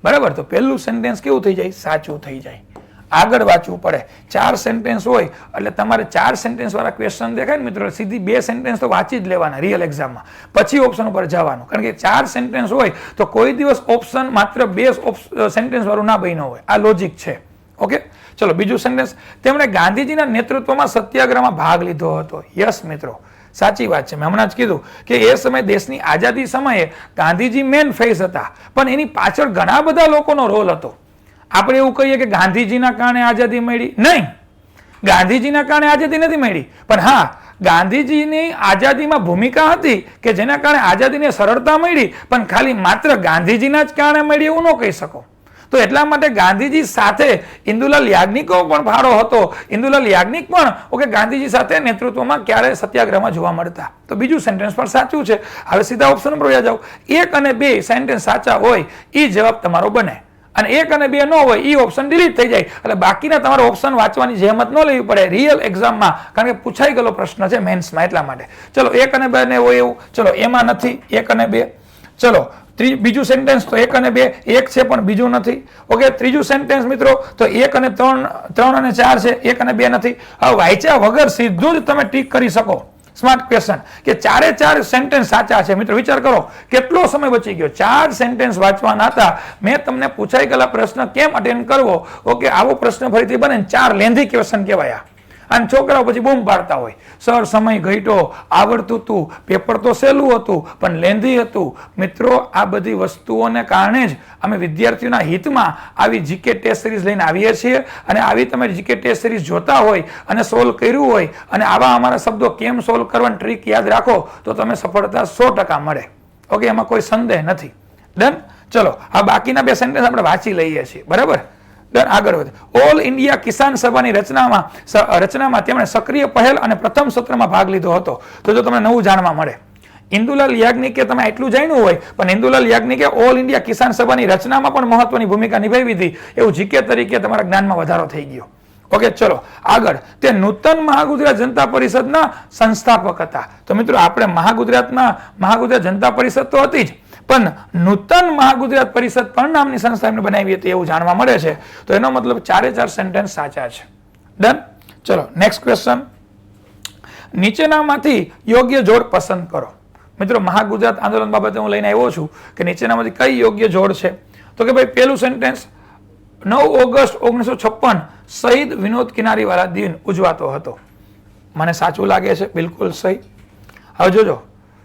બરાબર, તો પહેલું સેન્ટેન્સ કેવું થઈ જાય? સાચું થઈ જાય. આગળ વાંચવું પડે. 4 સેન્ટેન્સ હોય એટલે તમારે 4 સેન્ટેન્સ વાળા ક્વેશ્ચન દેખાય ને મિત્રો, સીધી 2 સેન્ટેન્સ તો વાંચી જ લેવાના રિયલ એક્ઝામમાં, પછી ઓપ્શન ઉપર જવાનું. કારણ કે 4 સેન્ટેન્સ હોય તો કોઈ દિવસ ઓપ્શન માત્ર 2 સેન્ટેન્સ વાળું ના બન્યો હોય. આ લોજિક છે. ઓકે, ચલો બીજું સેન્ટેન્સ. તેમણે ગાંધીજીના નેતૃત્વમાં સત્યાગ્રહમાં ભાગ લીધો હતો. યસ મિત્રો, સાચી વાત છે. મેં હમણાં જ કીધું કે એ સમયે દેશની આઝાદી સમયે ગાંધીજી મેન ફેસ હતા, પણ એની પાછળ ઘણા બધા લોકોનો રોલ હતો. આપણે એવું કહીએ કે ગાંધીજીના કારણે આઝાદી મળી? નહીં, ગાંધીજીના કારણે આઝાદી નથી મળી, પણ હા, ગાંધીજીની આઝાદીમાં ભૂમિકા હતી કે જેના કારણે આઝાદીને સરળતા મળી, પણ ખાલી માત્ર ગાંધીજીના જ કારણે મળી એવું ન કહી શકો. તો એટલા માટે ગાંધીજી સાથે ઇન્દુલાલ યાજ્ઞિકો પણ ફાળો હતો. ઇન્દુલાલ યાજ્ઞિક પણ ઓકે ગાંધીજી સાથે નેતૃત્વમાં ક્યારે સત્યાગ્રહમાં જોવા મળતા. તો બીજું સેન્ટેન્સ પણ સાચું છે. હવે સીધા ઓપ્શન પર વયા જાઓ. 1 અને 2 સેન્ટેન્સ સાચા હોય એ જવાબ તમારો બને, અને 1 અને 2 ન હોય એ ઓપ્શન ડિલીટ થઈ જાય. એટલે બાકીના તમારે ઓપ્શન વાંચવાની જહેમત ન લેવી પડે રિયલ એક્ઝામમાં, કારણ કે પૂછાઈ ગયેલો પ્રશ્ન છે મેન્સમાં, એટલા માટે. ચલો 1 અને 2 ને હોય એવું, ચલો એમાં નથી 1 અને 2. ચલો બીજું સેન્ટેન્સ તો 1 અને 2, 1 છે પણ બીજું નથી. ઓકે, ત્રીજું સેન્ટેન્સ મિત્રો તો 1 અને 3 અને 4 છે, 1 અને 2 નથી. હવે વાંચ્યા વગર સીધું જ તમે ટીક કરી શકો. સ્માર્ટ ક્વેશ્ચન કે 4 સેન્ટેન્સ સાચા છે. મિત્રો વિચાર કરો કેટલો સમય બચી ગયો. 4 સેન્ટેન્સ વાંચવાના હતા. મેં તમને પૂછાઈ ગયેલા પ્રશ્ન કેમ અટેન્ડ કરવો? ઓકે, આવો પ્રશ્ન ફરીથી બને ને 4 લેન્ધી ક્વેશ્ચન કહેવાય. અને છોકરાઓ પછી બૂમ પાડતા હોય, સર સમય ઘટ્યો, આવડતું હતું, પેપર તો સહેલું હતું પણ લેન્ધી હતું. મિત્રો આ બધી વસ્તુઓને કારણે જ અમે વિદ્યાર્થીઓના હિતમાં આવી જીકે ટેસ્ટ સિરીઝ લઈને આવીએ છીએ. અને આવી તમે જીકે ટેસ્ટ સિરીઝ જોતા હોય અને સોલ્વ કર્યું હોય અને આવા અમારા શબ્દો કેમ સોલ્વ કરવાની ટ્રીક યાદ રાખો તો તમે સફળતા 100% મળે. ઓકે, એમાં કોઈ સંદેહ નથી. ડન. ચલો આ બાકીના 2 સેન્ટેન્સ આપણે વાંચી લઈએ છીએ. બરાબર, આગળ વધે. ઓલ ઇન્ડિયા કિસાન સભાની રચનામાં તેમણે સક્રિય પહેલ અને પ્રથમ સત્રમાં ભાગ લીધો હતો. તો જો તમને નવું જાણવા મળે, ઇન્દુલાલ યાજ્ઞિકે તમે એટલું જાણ્યું હોય, પણ ઇન્દુલાલ યાજ્ઞિકે ઓલ ઇન્ડિયા કિસાન સભાની રચનામાં પણ મહત્વની ભૂમિકા નિભાવી હતી. એવું જીકે તરીકે તમારા જ્ઞાનમાં વધારો થઈ ગયો. ઓકે, ચલો આગળ. તે નૂતન મહાગુજરાત જનતા પરિષદના સંસ્થાપક હતા. તો મિત્રો આપણે મહાગુજરાત જનતા પરિષદ તો હતી જ, પણ નૂતન મહાગુજરાત પરિષદ પણ નામની સંસ્થા એમને બનાવી હતી એવું જાણવા મળે છે. તો એનો મતલબ 4 સેન્ટેન્સ સાચા છે. ડન. ચલો નેક્સ્ટ ક્વેશ્ચન. નીચેનામાંથી યોગ્ય જોડ પસંદ કરો. મિત્રો મહાગુજરાત આંદોલન બાબતે હું લઈને આવ્યો છું કે નીચેનામાંથી કઈ યોગ્ય જોડ છે. તો કે ભાઈ પહેલું સેન્ટેન્સ 9 ઓગસ્ટ 1956 શહીદ વિનોદ કિનારીવાલા દિન ઉજવાતો હતો. મને સાચું લાગે છે, બિલકુલ સહી. હવે જોજો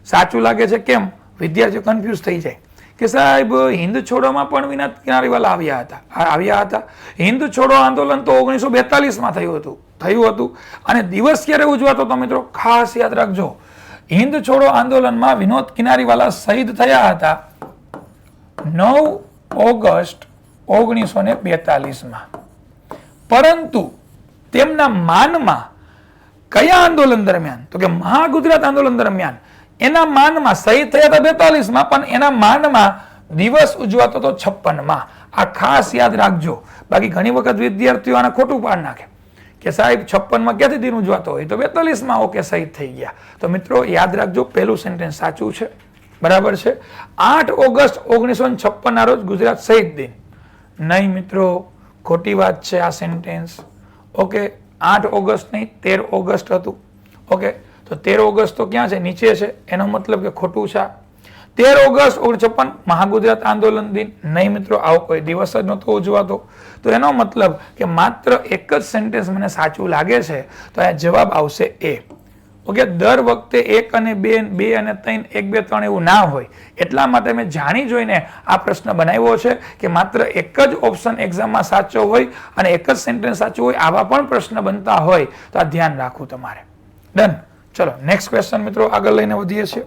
સાચું લાગે છે કેમ, વિદ્યાર્થીઓ કન્ફ્યુઝ થઈ જાય કે સાહેબ હિન્દ છોડોમાં પણ વિનોદ કિનારીવાલા આવ્યા હતા. હિન્દ છોડો આંદોલન તો 1942માં થયું હતું. અને દિવસ ક્યારે ઉજવાતો હતો મિત્રો? ખાસ યાદ રાખજો, હિન્દ છોડો આંદોલનમાં વિનોદ કિનારીવાલા શહીદ થયા હતા 9 ઓગસ્ટ 1942માં. પરંતુ તેમના માનમાં કયા આંદોલન દરમિયાન? તો કે મહાગુજરાત આંદોલન દરમિયાન એના માનમાં શહીદ થયા હતા 42માં, પણ એના માનમાં દિવસ ઉજવાતો હતો 56માં. આ ખાસ યાદ રાખજો. બાકી ઘણી વખત વિદ્યાર્થીઓ આને ખોટું પાડ નાખે કે સાહેબ 56માં ક્યાંથી દિન ઉજવાતો હોય? તો 42માં ઓકે શહીદ થઈ ગયા. તો મિત્રો યાદ રાખજો, પહેલું સેન્ટેન્સ સાચું છે. બરાબર છે. 8 ઓગસ્ટ 1956 ના રોજ ગુજરાત શહીદ દિન. નહીં મિત્રો, ખોટી વાત છે આ સેન્ટેન્સ. ઓકે, 8 ઓગસ્ટ નહીં 13 ઓગસ્ટ હતું. ઓકે, તો 13 ઓગસ્ટ તો ક્યાં છે? નીચે છે. એનો મતલબ કે ખોટું છે. 13 ઓગસ્ટ 1956 મહાગુજરાત આંદોલન દિન. નહીં મિત્રો, આવો કોઈ દિવસ જ નહોતો ઉજવાતો. તો એનો મતલબ કે માત્ર એક જ સેન્ટેન્સ મને સાચું લાગે છે. તો આ જવાબ આવશે એ. ઓકે, દર વખતે 1 અને 2, 2 અને 3, 1, 2, 3 એવું ના હોય. એટલા માટે મેં જાણી જોઈને આ પ્રશ્ન બનાવ્યો છે કે માત્ર એક જ ઓપ્શન એક્ઝામમાં સાચો હોય અને એક જ સેન્ટેન્સ સાચું હોય. આવા પણ પ્રશ્ન બનતા હોય તો આ ધ્યાન રાખવું તમારે. ડન. ચલો નેક્સ્ટ ક્વેશ્ચન મિત્રો આગળ લઈને વધીએ છીએ.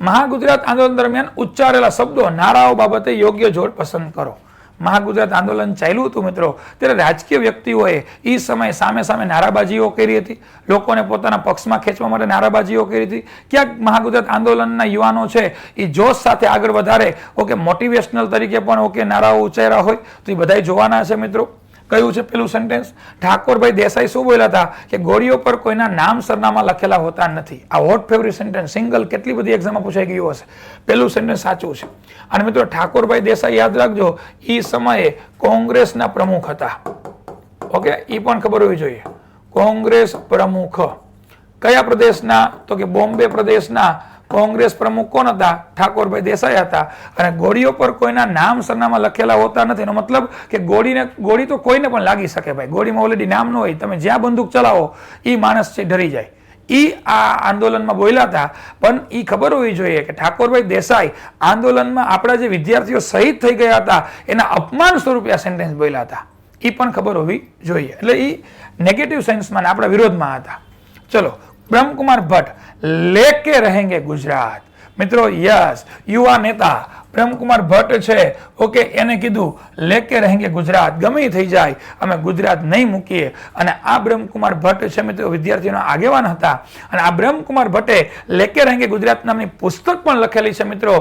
મહાગુજરાત આંદોલન દરમિયાન ઉચ્ચારેલા શબ્દો નારાઓ બાબતે યોગ્ય જોડ પસંદ કરો. મહાગુજરાત આંદોલન ચાલ્યું હતું મિત્રો, ત્યારે રાજકીય વ્યક્તિઓએ એ સમયે સામે સામે નારાબાજીઓ કરી હતી, લોકોને પોતાના પક્ષમાં ખેંચવા માટે નારાબાજીઓ કરી હતી. ક્યાંક મહાગુજરાત આંદોલનના યુવાનો છે એ જોશ સાથે આગળ વધારે મોટિવેશનલ તરીકે પણ નારાઓ ઉચ્ચાર્યા હોય તો એ બધા જોવાના છે મિત્રો. કયું છે પેલું સેન્ટેન્સ? ઠાકોરભાઈ દેસાઈ શું બોલ્યા હતા કે ગોળીઓ પર કોઈના નામ સરનામા લખેલા હોતા નથી. આ હોટ ફેવરિટ સેન્ટેન્સ, સિંગલ કેટલી બધી એક્ઝામમાં પૂછાઈ ગયું હશે. પેલું સેન્ટેન્સ સાચું છે. અને મિત્રો ઠાકોરભાઈ દેસાઈ યાદ રાખજો, એ સમયે કોંગ્રેસના પ્રમુખ હતા. એ પણ ખબર હોવી જોઈએ. કોંગ્રેસ પ્રમુખ કયા પ્રદેશના? તો કે બોમ્બે પ્રદેશના કોંગ્રેસ પ્રમુખ કોણ હતા? ઠાકોરભાઈ દેસાઈ હતા. અને ગોળીઓ પર કોઈના નામ સરનામા લખેલા હોતા નથી એનો મતલબ કે ગોળી તો કોઈને પણ લાગી શકે ભાઈ. ગોળીમાં ઓલરેડી નામ ન હોય, તમે જ્યાં બંદૂક ચલાવો એ માણસ છે ડરી જાય. આ આંદોલનમાં બોલ્યા હતા. પણ એ ખબર હોવી જોઈએ કે ઠાકોરભાઈ દેસાઈ આંદોલનમાં આપણા જે વિદ્યાર્થીઓ શહીદ થઈ ગયા હતા એના અપમાન સ્વરૂપે આ સેન્ટેન્સ બોલ્યા હતા. એ પણ ખબર હોવી જોઈએ. એટલે એ નેગેટિવ સેન્સમાં આપણા વિરોધમાં હતા. ચલો, બ્રહ્મકુમાર ભટ્ટ લેકે રહેંગે ગુજરાત. મિત્રો યસ, યુવા નેતા બ્રહ્મકુમાર ભટ્ટ છે એને કીધું લેકે રહેંગે ગુજરાત, ગમે થઈ જાય અમે ગુજરાત નહીં મૂકીએ. અને આ બ્રહ્મકુમાર ભટ્ટ છે મિત્રો વિદ્યાર્થીઓના આગેવાન હતા. અને આ બ્રહ્મકુમાર ભટ્ટે લેકે રહેંગે ગુજરાત નામની પુસ્તક પણ લખેલી છે મિત્રો.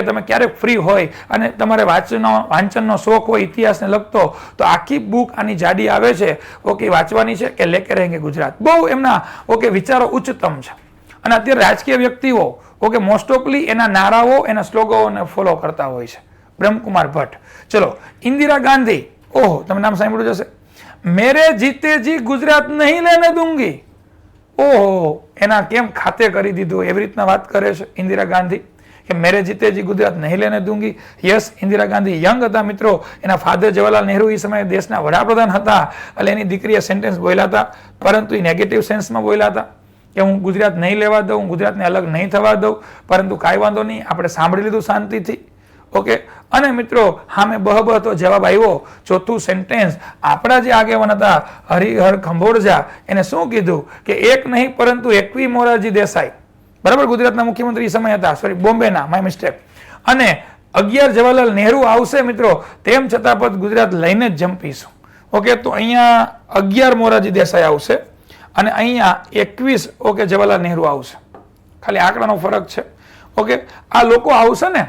તમે ક્યારેક ફ્રી હોય અને તમારે વાંચનનો શોખ હોય ઇતિહાસને લગતો, તો આખી બુક આની જાડી આવે છે વાંચવાની છે કે લેકે રહેંગે ગુજરાત. બહુ એમના વિચારો ઉચ્ચતમ છે. અને અત્યારે રાજકીય વ્યક્તિઓ મોસ્ટ ઓફલી એના નારાઓ, એના સ્લોગોને ફોલો કરતા હોય છે. બ્રહ્મકુમાર ભટ્ટ. ચલો, ઇન્દિરા ગાંધી. તમે નામ સાંભળ્યું જશે. મેરે જીતે જી ગુજરાત નહીં લેને દૂંગી. એના કેમ ખાતે કરી દીધું એવી રીતના વાત કરે છે ઇન્દિરા ગાંધી કે મેરે જીતે જી ગુજરાત નહીં લેને દૂંગી. યસ, ઇન્દિરા ગાંધી યંગ હતા મિત્રો. એના ફાધર જવાહરલાલ નહેરુ એ સમયે દેશના વડાપ્રધાન હતા. એટલે એની દીકરીએ સેન્ટેન્સ બોલ્યા હતા, પરંતુ એ નેગેટિવ સેન્સમાં બોલ્યા હતા કે હું ગુજરાત નહીં લેવા દઉં, હું ગુજરાતને અલગ નહીં થવા દઉં. પરંતુ કાંઈ વાંધો નહીં, આપણે સાંભળી લીધું શાંતિથી. અને મિત્રો સામે બહબહ તો જવાબ આવ્યો. ચોથું સેન્ટેન્સ આપણા જે આગેવાન હતા હરિહર ખંભોળજા, એને શું કીધું કે એક નહીં પરંતુ 21 મોરારજી દેસાઈ, બરાબર, ગુજરાતના મુખ્યમંત્રી સમય હતા, સોરી બોમ્બેના, માય મિસ્ટેક. અને 11 જવાહરલાલ નહેરુ આવશે મિત્રો, તેમ છતાં પણ ગુજરાત લઈને જ જંપીશું. તો અહીંયા 11 મોરારજી દેસાઈ આવશે અને અહીંયા 21 જવાહરલાલ નહેરુ આવશે. ખાલી આંકડાનો ફરક છે. આ લોકો આવશે ને.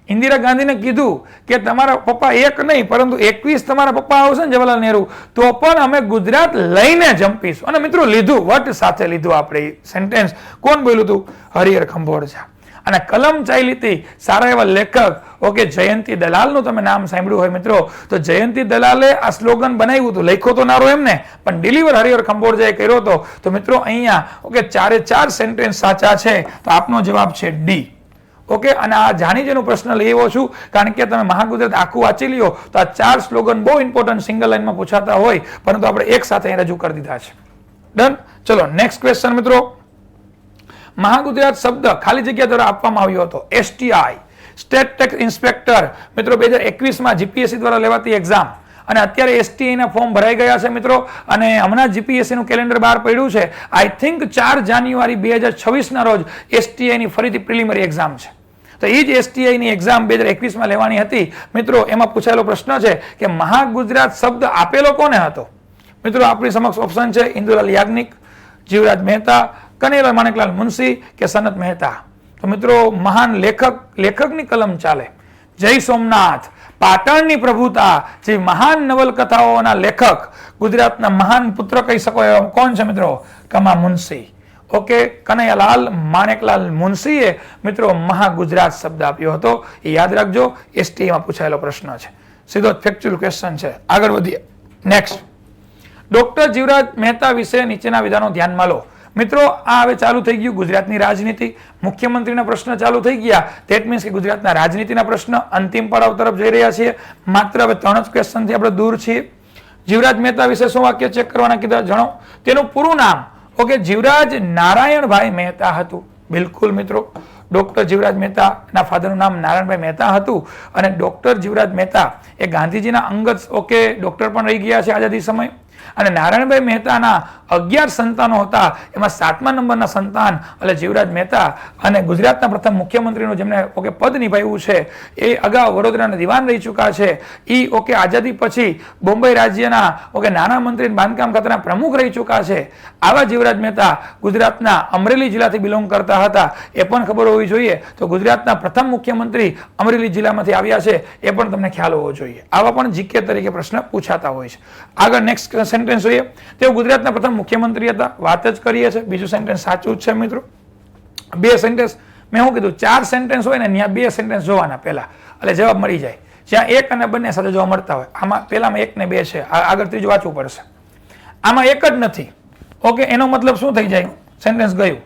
ઇન્દિરા ગાંધીને કીધું કે તમારા પપ્પા એક નહીં પરંતુ 21 તમારા પપ્પા આવશે ને જવાહરલાલ નહેરુ, તો પણ અમે ગુજરાત લઈને જંપીશું. અને મિત્રો લીધું, વટ સાથે લીધું. આપણે સેન્ટેન્સ કોણ બોલ્યું હતું? હરિહર ખંભોળજા. અને કલમ ચાલી હતી સારા એવા લેખક જયંતી દલાલનું તમે નામ સાંભળ્યું હોય મિત્રો, તો જયંતી દલાલે આ સ્લોગન બનાવ્યું હતું. લખ્યો તો નારો એમને, પણ ડિલિવર હરિહર ખંભોળજાએ કર્યો હતો. તો મિત્રો અહીંયા ચારે ચાર સેન્ટેન્સ સાચા છે. તો આપનો જવાબ છે ડી. અને આ જાણી જેનો પ્રશ્ન લઈ આવ્યો છું કારણ કે તમે મહાગુજરાત આખું વાંચી લ્યો તો આ 4 સ્લોગન બહુ ઇમ્પોર્ટન્ટ સિંગલ લાઈનમાં પૂછાતા હોય, પરંતુ આપણે એક સાથે રજૂ કરી દીધા છે. ડન. ચલો નેક્સ્ટ ક્વેશ્ચન મિત્રો. મહાગુજરાત શબ્દ ખાલી જગ્યા દ્વારા આપવામાં આવ્યો હતો. STI, સ્ટેટ ટેક્સ ઇન્સ્પેક્ટર મિત્રો 2021માં જીપીએસસી દ્વારા લેવાતી એક્ઝામ. અને અત્યારે STI ના ફોર્મ ભરાઈ ગયા છે મિત્રો. અને હમણાં જીપીએસસી નું કેલેન્ડર બહાર પડ્યું છે. આઈ થિંક 4 જાન્યુઆરી 2026 ના રોજ STI ની ફરીથી પ્રિલિમિનરી એક્ઝામ છે. તો એ જ STI ની એક્ઝામ 2021માં લેવાની હતી મિત્રો. એમાં પૂછાયેલો પ્રશ્ન છે કે મહાગુજરાત શબ્દ આપેલો કોને હતો? મિત્રો આપણી સમક્ષ ઓપ્શન છે ઇન્દુલાલ યાજ્ઞિક, જીવરાજ મહેતા, કનૈયાલાલ માણેકલાલ મુનશી કે સનત મહેતા. તો મિત્રો મહાન લેખકની કલમ ચાલે. જય સોમનાથ, પાટણની પ્રભુતા, જે મહાન નવલકથાઓના લેખક, ગુજરાતના મહાન પુત્ર કહી શકો એવા કોણ છે મિત્રો? કમા મુનશી. કનૈયાલાલ માણેકલાલ મુનશીએ મિત્રો મહાગુજરાત શબ્દ આપ્યો હતો. એ યાદ રાખજો, STIમાં પૂછાયેલો પ્રશ્ન છે. સીધો ફેક્ચ્યુઅલ ક્વેશ્ચન છે. આગળ વધીએ. નેક્સ્ટ, ડોક્ટર જીવરાજ મહેતા વિશે નીચેના વિધાનો ધ્યાનમાં લો. મિત્રો આ હવે ચાલુ થઈ ગયું ગુજરાતની રાજનીતિ. મુખ્યમંત્રીના પ્રશ્ન ચાલુ થઈ ગયા. ધેટ મીન્સ કે ગુજરાતના રાજનીતિના પ્રશ્ન અંતિમ પડાવ તરફ જઈ રહ્યા છીએ. માત્ર હવે 3 જ ક્વેશ્ચનથી આપણે દૂર છીએ. જીવરાજ મહેતા વિશે શું વાક્ય ચેક કરવાના કીધા જણાવો. તેનું પૂરું નામ જીવરાજ નારાયણભાઈ મહેતા હતું. બિલકુલ મિત્રો, ડોક્ટર જીવરાજ મહેતાના ફાધરનું નામ નારાયણભાઈ મહેતા હતું. અને ડોક્ટર જીવરાજ મહેતા એ ગાંધીજીના અંગત ડોક્ટર પણ રહી ગયા છે આઝાદી સમય. અને નારાયણભાઈ મહેતાના 11 સંતાનો હતા, એમાં 7મા નંબરના સંતાન એટલે જીવરાજ મહેતા અને ગુજરાતના પ્રથમ મુખ્યમંત્રીનું જેમને પદ નિભાવ્યું છે એ અગાઉ વડોદરાના દિવાન રહી ચૂક્યા છે. એ આઝાદી પછી બોમ્બે રાજ્યના નાના મંત્રી બાંધકામ ખાતાના પ્રમુખ રહી ચૂક્યા છે. આવા જીવરાજ મહેતા ગુજરાતના અમરેલી જિલ્લાથી બિલોંગ કરતા હતા, એ પણ ખબર હોવી જોઈએ. તો ગુજરાતના પ્રથમ મુખ્યમંત્રી અમરેલી જિલ્લામાંથી આવ્યા છે, એ પણ તમને ખ્યાલ હોવો જોઈએ. આવા પણ જીકે તરીકે પ્રશ્ન પૂછાતા હોય છે. આગળ નેક્સ્ટ સેન્ટેન્સ જોઈએ. તેઓ ગુજરાતના પ્રથમ મુખ્યમંત્રી હતા, વાત જ કરીએ છીએ. બીજું સેન્ટેન્સ સાચું જ છે મિત્રો. 2 સેન્ટેન્સ મેં શું કીધું, 4 સેન્ટેન્સ હોય ને ત્યાં 2 સેન્ટેન્સ જોવાના પહેલા, એટલે જવાબ મળી જાય. જ્યાં 1 અને બંને સાથે જોવા મળતા હોય, આમાં પહેલામાં 1 ને 2 છે, આગળ ત્રીજું વાંચવું પડશે. આમાં 1 જ નથી. એનો મતલબ શું થઈ જાય, સેન્ટેન્સ ગયું.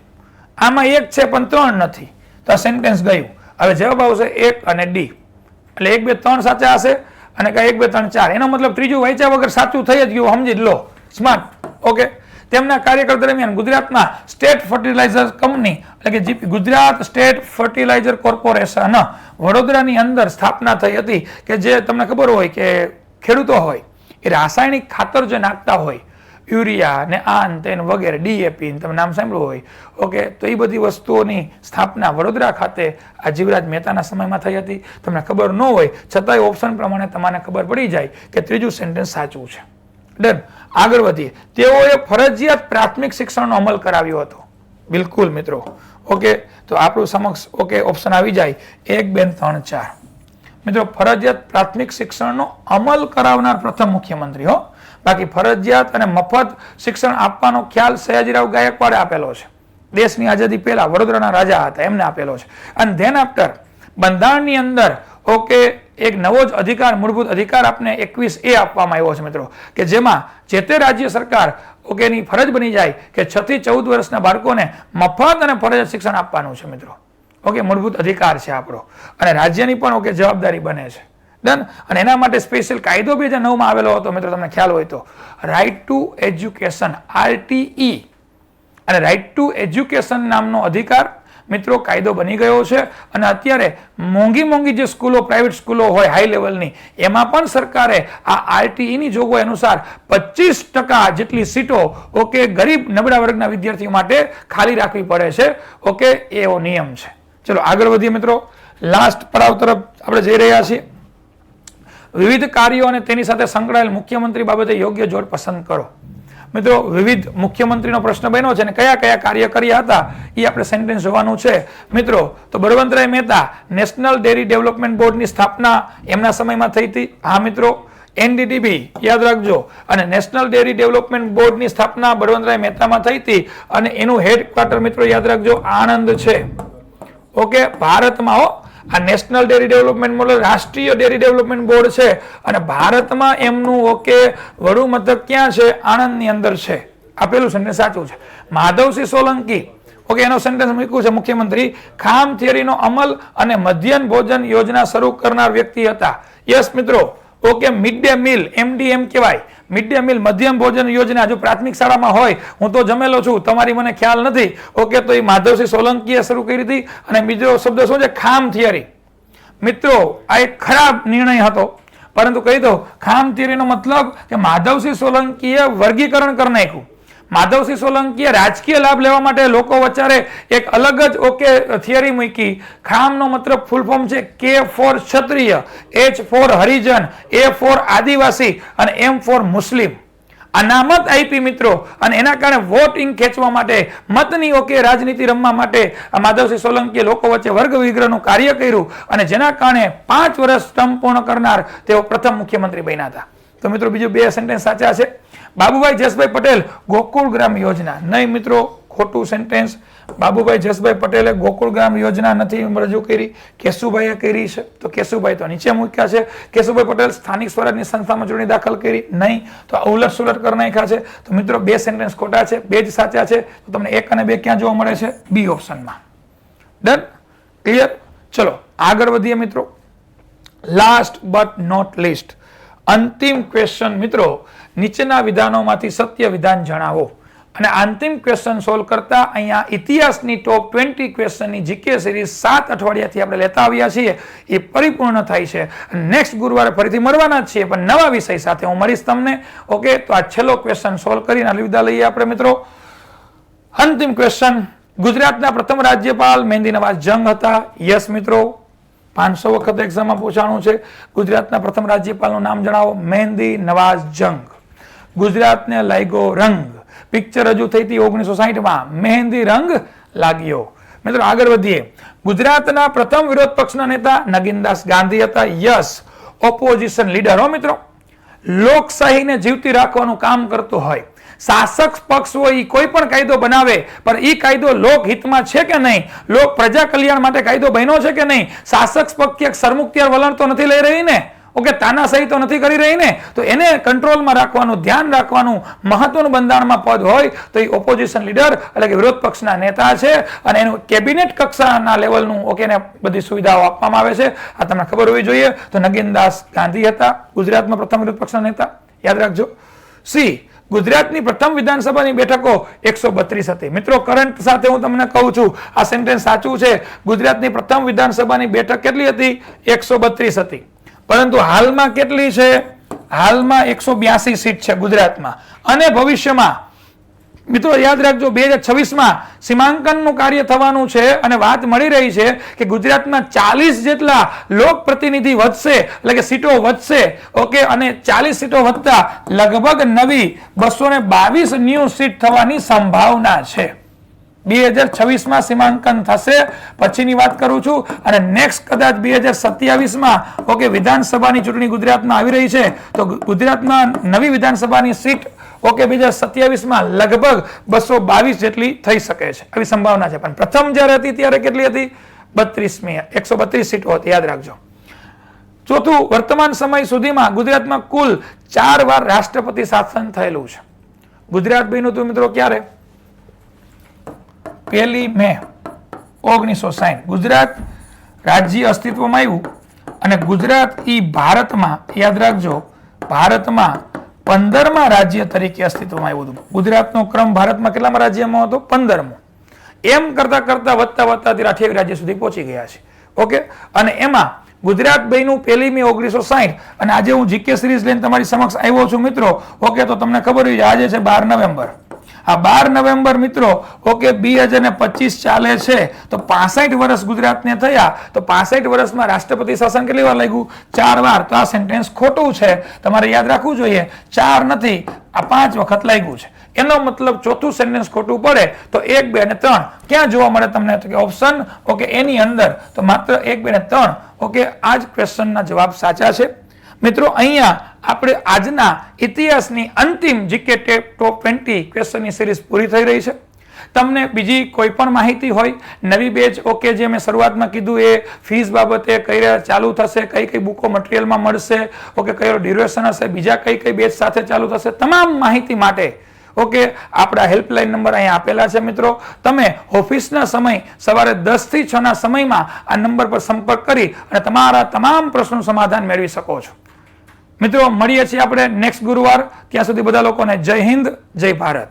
આમાં 1 છે પણ 3 નથી, તો આ સેન્ટેન્સ ગયું. હવે જવાબ આવશે 1 અને ડી, એટલે 1 2 3 સાચા હશે અને 1 2 3 4. એનો મતલબ ત્રીજું વાંચ્યા વગર સાચું થઈ જ ગયું, સમજી જ લો. સ્માર્ટ. તેમના કાર્યકાળ દરમિયાન ગુજરાતમાં સ્ટેટ ફર્ટિલાઇઝર કંપની એટલે કે GP Gujarat state fertiliser corporation વડોદરાની અંદર સ્થાપના થઈ હતી, કે જે તમને ખબર હોય કે ખેડૂતો હોય એ રાસાયણિક ખાતર જે નાખતા હોય, યુરિયા ને આન તેન વગેરે, ડીએપી તમે નામ સાંભળ્યું હોય, તો એ બધી વસ્તુઓની સ્થાપના વડોદરા ખાતે આ જીવરાજ મહેતાના સમયમાં થઈ હતી. તમને ખબર ન હોય છતાંય ઓપ્શન પ્રમાણે તમને ખબર પડી જાય કે ત્રીજું સેન્ટેન્સ સાચું છે. ડન. આગળ વધીએ. તેઓએ ફરજિયાત પ્રાથમિક શિક્ષણનો અમલ કરાવ્યો હતો. બિલકુલ મિત્રો. તો આપણું સમક્ષ ઓપ્શન આવી જાય 1 2 3 4. મિત્રો ફરજિયાત પ્રાથમિક શિક્ષણનો અમલ કરાવનાર પ્રથમ મુખ્યમંત્રી હો. બાકી ફરજિયાત અને મફત શિક્ષણ આપવાનો ખ્યાલ સયાજીરાવ ગાયકવાડે આપેલો છે. દેશની આઝાદી પહેલા વડોદરાના રાજા હતા, એમને આપેલો છે. અને ધેન આફ્ટર બંધારણની અંદર એક નવો જ અધિકાર, મૂળભૂત અધિકાર આપને 21A આપવામાં આવ્યો છે મિત્રો, કે જેમાં જે તે રાજ્ય સરકાર ની ફરજ બની જાય કે 6 થી 14 વર્ષના બાળકોને મફત અને ફરજિયાત શિક્ષણ આપવાનું છે મિત્રો. મૂળભૂત અધિકાર છે આપણો, અને રાજ્યની પણ જવાબદારી બને છે. ડન. અને એના માટે સ્પેશિયલ કાયદો 2009 માં આવેલો હતો મિત્રો, તમને ખ્યાલ હોય તો, રાઇટ ટુ એજ્યુકેશન, RTE. અને રાઇટ ટુ એજ્યુકેશન નામનો અધિકાર મિત્રો કાયદો બની ગયો છે. અને અત્યારે મોંઘી જે સ્કૂલો, પ્રાઇવેટ સ્કૂલો હોય હાઈ લેવલની, એમાં પણ સરકારે આ RTE ની જોગવાઈ અનુસાર 25% જેટલી સીટો ગરીબ નબળા વર્ગના વિદ્યાર્થીઓ માટે ખાલી રાખવી પડે છે. એવો નિયમ છે. ચલો આગળ વધીએ મિત્રો. લાસ્ટ પડાવ તરફ આપણે જઈ રહ્યા છીએ. વિવિધ કાર્યો અને તેની સાથે સંકળાયેલ મુખ્યમંત્રી બાબતે યોગ્ય જોડ પસંદ કરો. મિત્રો વિવિધ મુખ્યમંત્રીનો પ્રશ્ન બન્યો છે અને કયા કયા કાર્ય કર્યા હતા એ આપણે સેન્ટેન્સ જોવાનું છે મિત્રો. તો Balwantrai Mehta national dairy development બોર્ડની સ્થાપના એમના સમયમાં થઈ હતી. હા મિત્રો, NDDB યાદ રાખજો. અને નેશનલ ડેરી ડેવલપમેન્ટ બોર્ડની સ્થાપના બળવંતરાય મહેતામાં થઈ હતી, અને એનું હેડક્વાર્ટર મિત્રો યાદ રાખજો આણંદ છે. ભારતમાં આ નેશનલ ડેરી ડેવલપમેન્ટ બોર્ડ રાષ્ટ્રીય ડેરી ડેવલપમેન્ટ બોર્ડ છે, અને ભારતમાં એમનું વડું મથક ક્યાં છે? આણંદની અંદર છે. આ પેલું સેન્ટેન્સ સાચું છે. માધવસિંહ સોલંકી એનો સેન્ટેન્સ મૂક્યું છે મુખ્યમંત્રી, ખામ થિયરીનો અમલ અને મધ્યાહન ભોજન યોજના શરૂ કરનાર વ્યક્તિ હતા. યસ મિત્રો. મિડ ડે મિલ, MDM કહેવાય. મિડ ડે મિલ, મધ્યમ ભોજન યોજના, જો પ્રાથમિક શાળામાં હોય, હું તો જમેલો છું, તમારી મને ખ્યાલ નથી, તો એ માધવસિંહ સોલંકીએ શરૂ કરી હતી. અને બીજો શબ્દ શું છે? ખામ થિયરી. મિત્રો આ એક ખરાબ નિર્ણય હતો, પરંતુ કહી દો, ખામ થિયરીનો મતલબ કે માધવસિંહ સોલંકીએ વર્ગીકરણ કરી નાખ્યું. માધવસિંહ સોલંકીએ રાજકીય લાભ લેવા માટે લોકો વચ્ચે એક અલગ જ થિયરી મૂકી. ખામનો મતલબ ફૂલ ફોર્મ છે K for Kshatriya, H for Harijan, A for Adivasi અને M ફોર મુસ્લિમ. અનામત આપી મિત્રો, અને એના કારણે વોટિંગ ખેંચવા માટે, મતની રાજનીતિ રમવા માટે આ માધવસિંહ સોલંકીએ લોકો વચ્ચે વર્ગ વિગ્રહનું કાર્ય કર્યું, અને જેના કારણે 5 વર્ષ ટર્મ પૂર્ણ કરનાર તેઓ પ્રથમ મુખ્યમંત્રી બન્યા હતા. તો મિત્રો બીજું 2 સેન્ટેન્સ સાચા છે. બાબુભાઈ જસભાઈ પટેલ ગોકુળ ગ્રામ યોજના, નહીં મિત્રો, ખોટું સેન્ટેન્સ. બાબુભાઈ જસભાઈ પટેલે ગોકુળ ગ્રામ યોજના નથી રજૂ કરી, કેશુભાઈએ કરી છે. તો કેશુભાઈ તો નીચે મૂક્યા છે. કેશુભાઈ પટેલ સ્થાનિક સ્વરાજની સંસ્થામાં ચૂંટણી દાખલ કરી, નહીં. તો ઉલટ સુલટ કરી નાખ્યા છે. તો મિત્રો 2 સેન્ટેન્સ ખોટા છે, 2 જ સાચા છે. તો તમને 1 અને 2 ક્યાં જોવા મળે છે? B ઓપ્શનમાં. ડન? ક્લિયર? ચલો આગળ વધીએ મિત્રો. લાસ્ટ બટ નોટ લીસ્ટ, અંતિમ ક્વેશ્ચન મિત્રો, નીચેના વિધાનોમાંથી સત્ય વિધાન જણાવો. અને અંતિમ ક્વેશ્ચન સોલ્વ કરતા અહીંયા ઇતિહાસની ટોપ 20 ક્વેશ્ચનની જીકે સિરીઝ 7 અઠવાડિયાથી આપણે લેતા આવ્યા છીએ એ પરિપૂર્ણ થાય છે. નેક્સ્ટ ગુરુવારે ફરીથી મળવાના જ છીએ, પણ નવા વિષય સાથે હું મળીશ તમને. ઓકે, તો આ છેલ્લો ક્વેશ્ચન સોલ્વ કરીને વિદાય લઈએ આપણે મિત્રો. અંતિમ ક્વેશ્ચન, ગુજરાતના પ્રથમ રાજ્યપાલ મહેંદી નવાઝ જંગ હતા. યસ મિત્રો, 500 વખત એક્ઝામમાં પૂછાણું છે. ગુજરાતના પ્રથમ રાજ્યપાલનું નામ જણાવો. મહેંદી નવાઝ જંગ. ગુજરાતને લાગ્યો રંગ. પિક્ચર રજૂ થઈ હતી 1960માં. મહેંદી રંગ લાગ્યો. મિત્રો આગળ વધીએ. ગુજરાતના પ્રથમ વિરોધ પક્ષના નેતા નગીનદાસ ગાંધી હતા. યસ, ઓપોઝિશન લીડર હો મિત્રો. લોકશાહીને જીવતી રાખવાનું કામ કરતો હોય. શાસક પક્ષ હોય કોઈ પણ કાયદો બનાવે, પણ એ કાયદો લોકહિતમાં છે કે નહીં, લોક પ્રજા કલ્યાણ માટે કાયદો બન્યો છે કે નહીં. શાસક પક્ષ ક્યાંક સરમુખત્યાર વલણ તો નથી લઈ રહી ને, ઓકે, તાનાશાહી તો નથી કરી રહી ને. તો એને કંટ્રોલમાં રાખવાનું, ધ્યાન રાખવાનું મહત્વનું બંધારણમાં પદ હોય તો એ ઓપોઝિશન લીડર એટલે કે વિરોધ પક્ષના નેતા છે, અને એનું કેબિનેટ કક્ષાના લેવલનું ઓકે ને બધી સુવિધાઓ આપવામાં આવે છે. આ તમને ખબર હોવી જોઈએ. તો નગીનદાસ ગાંધી હતા ગુજરાતમાં પ્રથમ વિરોધ પક્ષના નેતા, યાદ રાખજો. સી, ગુજરાતની પ્રથમ વિધાનસભાની બેઠકો 132 હતી. મિત્રો કરંટ સાથે હું તમને કહું છું, આ સેન્ટેન્સ સાચું છે. ગુજરાતની પ્રથમ વિધાનસભાની બેઠક કેટલી હતી? 132 હતી. પરંતુ હાલમાં કેટલી છે? હાલમાં 182 સીટ છે ગુજરાતમાં. અને ભવિષ્યમાં મિત્રો યાદ રાખજો 2026માં સીમાંકનનું કાર્ય થવાનું છે, અને વાત મળી રહી છે કે ગુજરાતમાં 40 જેટલા લોક પ્રતિનિધિ વધશે, એટલે કે સીટો વધશે. ઓકે, અને 40 સીટો વધતા લગભગ નવી 222 ન્યૂ સીટ થવાની સંભાવના છે. 2026માં સીમાંકન થશે, પછીની વાત કરું છું. અને નેક્સ્ટ કદાચ 2027માં ઓકે વિધાનસભાની ચૂંટણી ગુજરાતમાં આવી રહી છે, તો ગુજરાતમાં નવી વિધાનસભાની સીટ ઓકે 2027માં લગભગ 222 જેટલી થઈ શકે છે, આવી સંભાવના છે. પણ પ્રથમ જ્યારે હતી ત્યારે કેટલી હતી? 32મી 132 સીટો હતી, યાદ રાખજો. ચોથું, વર્તમાન સમય સુધીમાં ગુજરાતમાં કુલ 4 વાર રાષ્ટ્રપતિ શાસન થયેલું છે. ગુજરાત બન્યું હતું મિત્રો ક્યારે? 1 મે 1960 ગુજરાત રાજ્ય અસ્તિત્વમાં આવ્યું, અને ગુજરાત ઈ ભારતમાં, યાદ રાખજો, ભારતમાં 15મા રાજ્ય તરીકે અસ્તિત્વમાં આવ્યું હતું. ગુજરાતનો ક્રમ ભારતમાં કેટલામાં રાજ્યમાં હતો? 15મો. એમ કરતા કરતા વધતા 28 રાજ્ય સુધી પહોંચી ગયા છે. ઓકે, અને એમાં ગુજરાત બન્યું 1 મે 1960. અને આજે હું જીકે સિરીઝ લઈને તમારી સમક્ષ આવ્યો છું મિત્રો. ઓકે, તો તમને ખબર હોય આજે છે 12 નવેમ્બર. આ 12 નવેમ્બર મિત્રો ઓકે 2025 ચાલે છે. તો 65 વર્ષ ગુજરાતને થયા. તો 65 વર્ષમાં રાષ્ટ્રપતિ શાસન કેટલી વાર લાગ્યું? 4 વાર. તો આ સેન્ટેન્સ ખોટું છે, તમારે યાદ રાખવું જોઈએ. 4 નથી, આ 5 વખત લાગ્યું છે. એનો મતલબ ચોથું સેન્ટેન્સ ખોટું પડે તો 1, 2 અને 3 ક્યાં જોવા મળે તમને? તો કે ઓપ્શન ઓકે એની અંદર. તો માત્ર 1, 2 અને 3 ઓકે આ જ ક્વેશ્ચનના જવાબ સાચા છે. મિત્રો અહીંયા આપણે આજના ઇતિહાસની અંતિમ જીકે ટોપ 20 ક્વેશ્ચનની સિરીઝ પૂરી થઈ રહી છે. તમને બીજી કોઈ પણ માહિતી હોય, નવી બેચ ઓકે જે મેં શરૂઆતમાં કીધું એ ફીસ બાબતે કઈ ચાલુ થશે, કઈ કઈ બુકો મટીરિયલમાં મળશે, ઓકે કયો ડ્યુરેશન હશે, બીજા કઈ બેચ સાથે ચાલુ થશે, તમામ માહિતી માટે ઓકે આપણા હેલ્પલાઇન નંબર અહીંયા આપેલા છે. મિત્રો તમે ઓફિસના સમય સવારે 10 થી 6 ના સમયમાં આ નંબર પર સંપર્ક કરી અને તમારા તમામ પ્રશ્નોનું સમાધાન મેળવી શકો છો. મિત્રો મળીએ છીએ આપણે નેક્સ્ટ ગુરુવાર. ત્યાં સુધી બધા લોકોને જય હિન્દ, જય ભારત.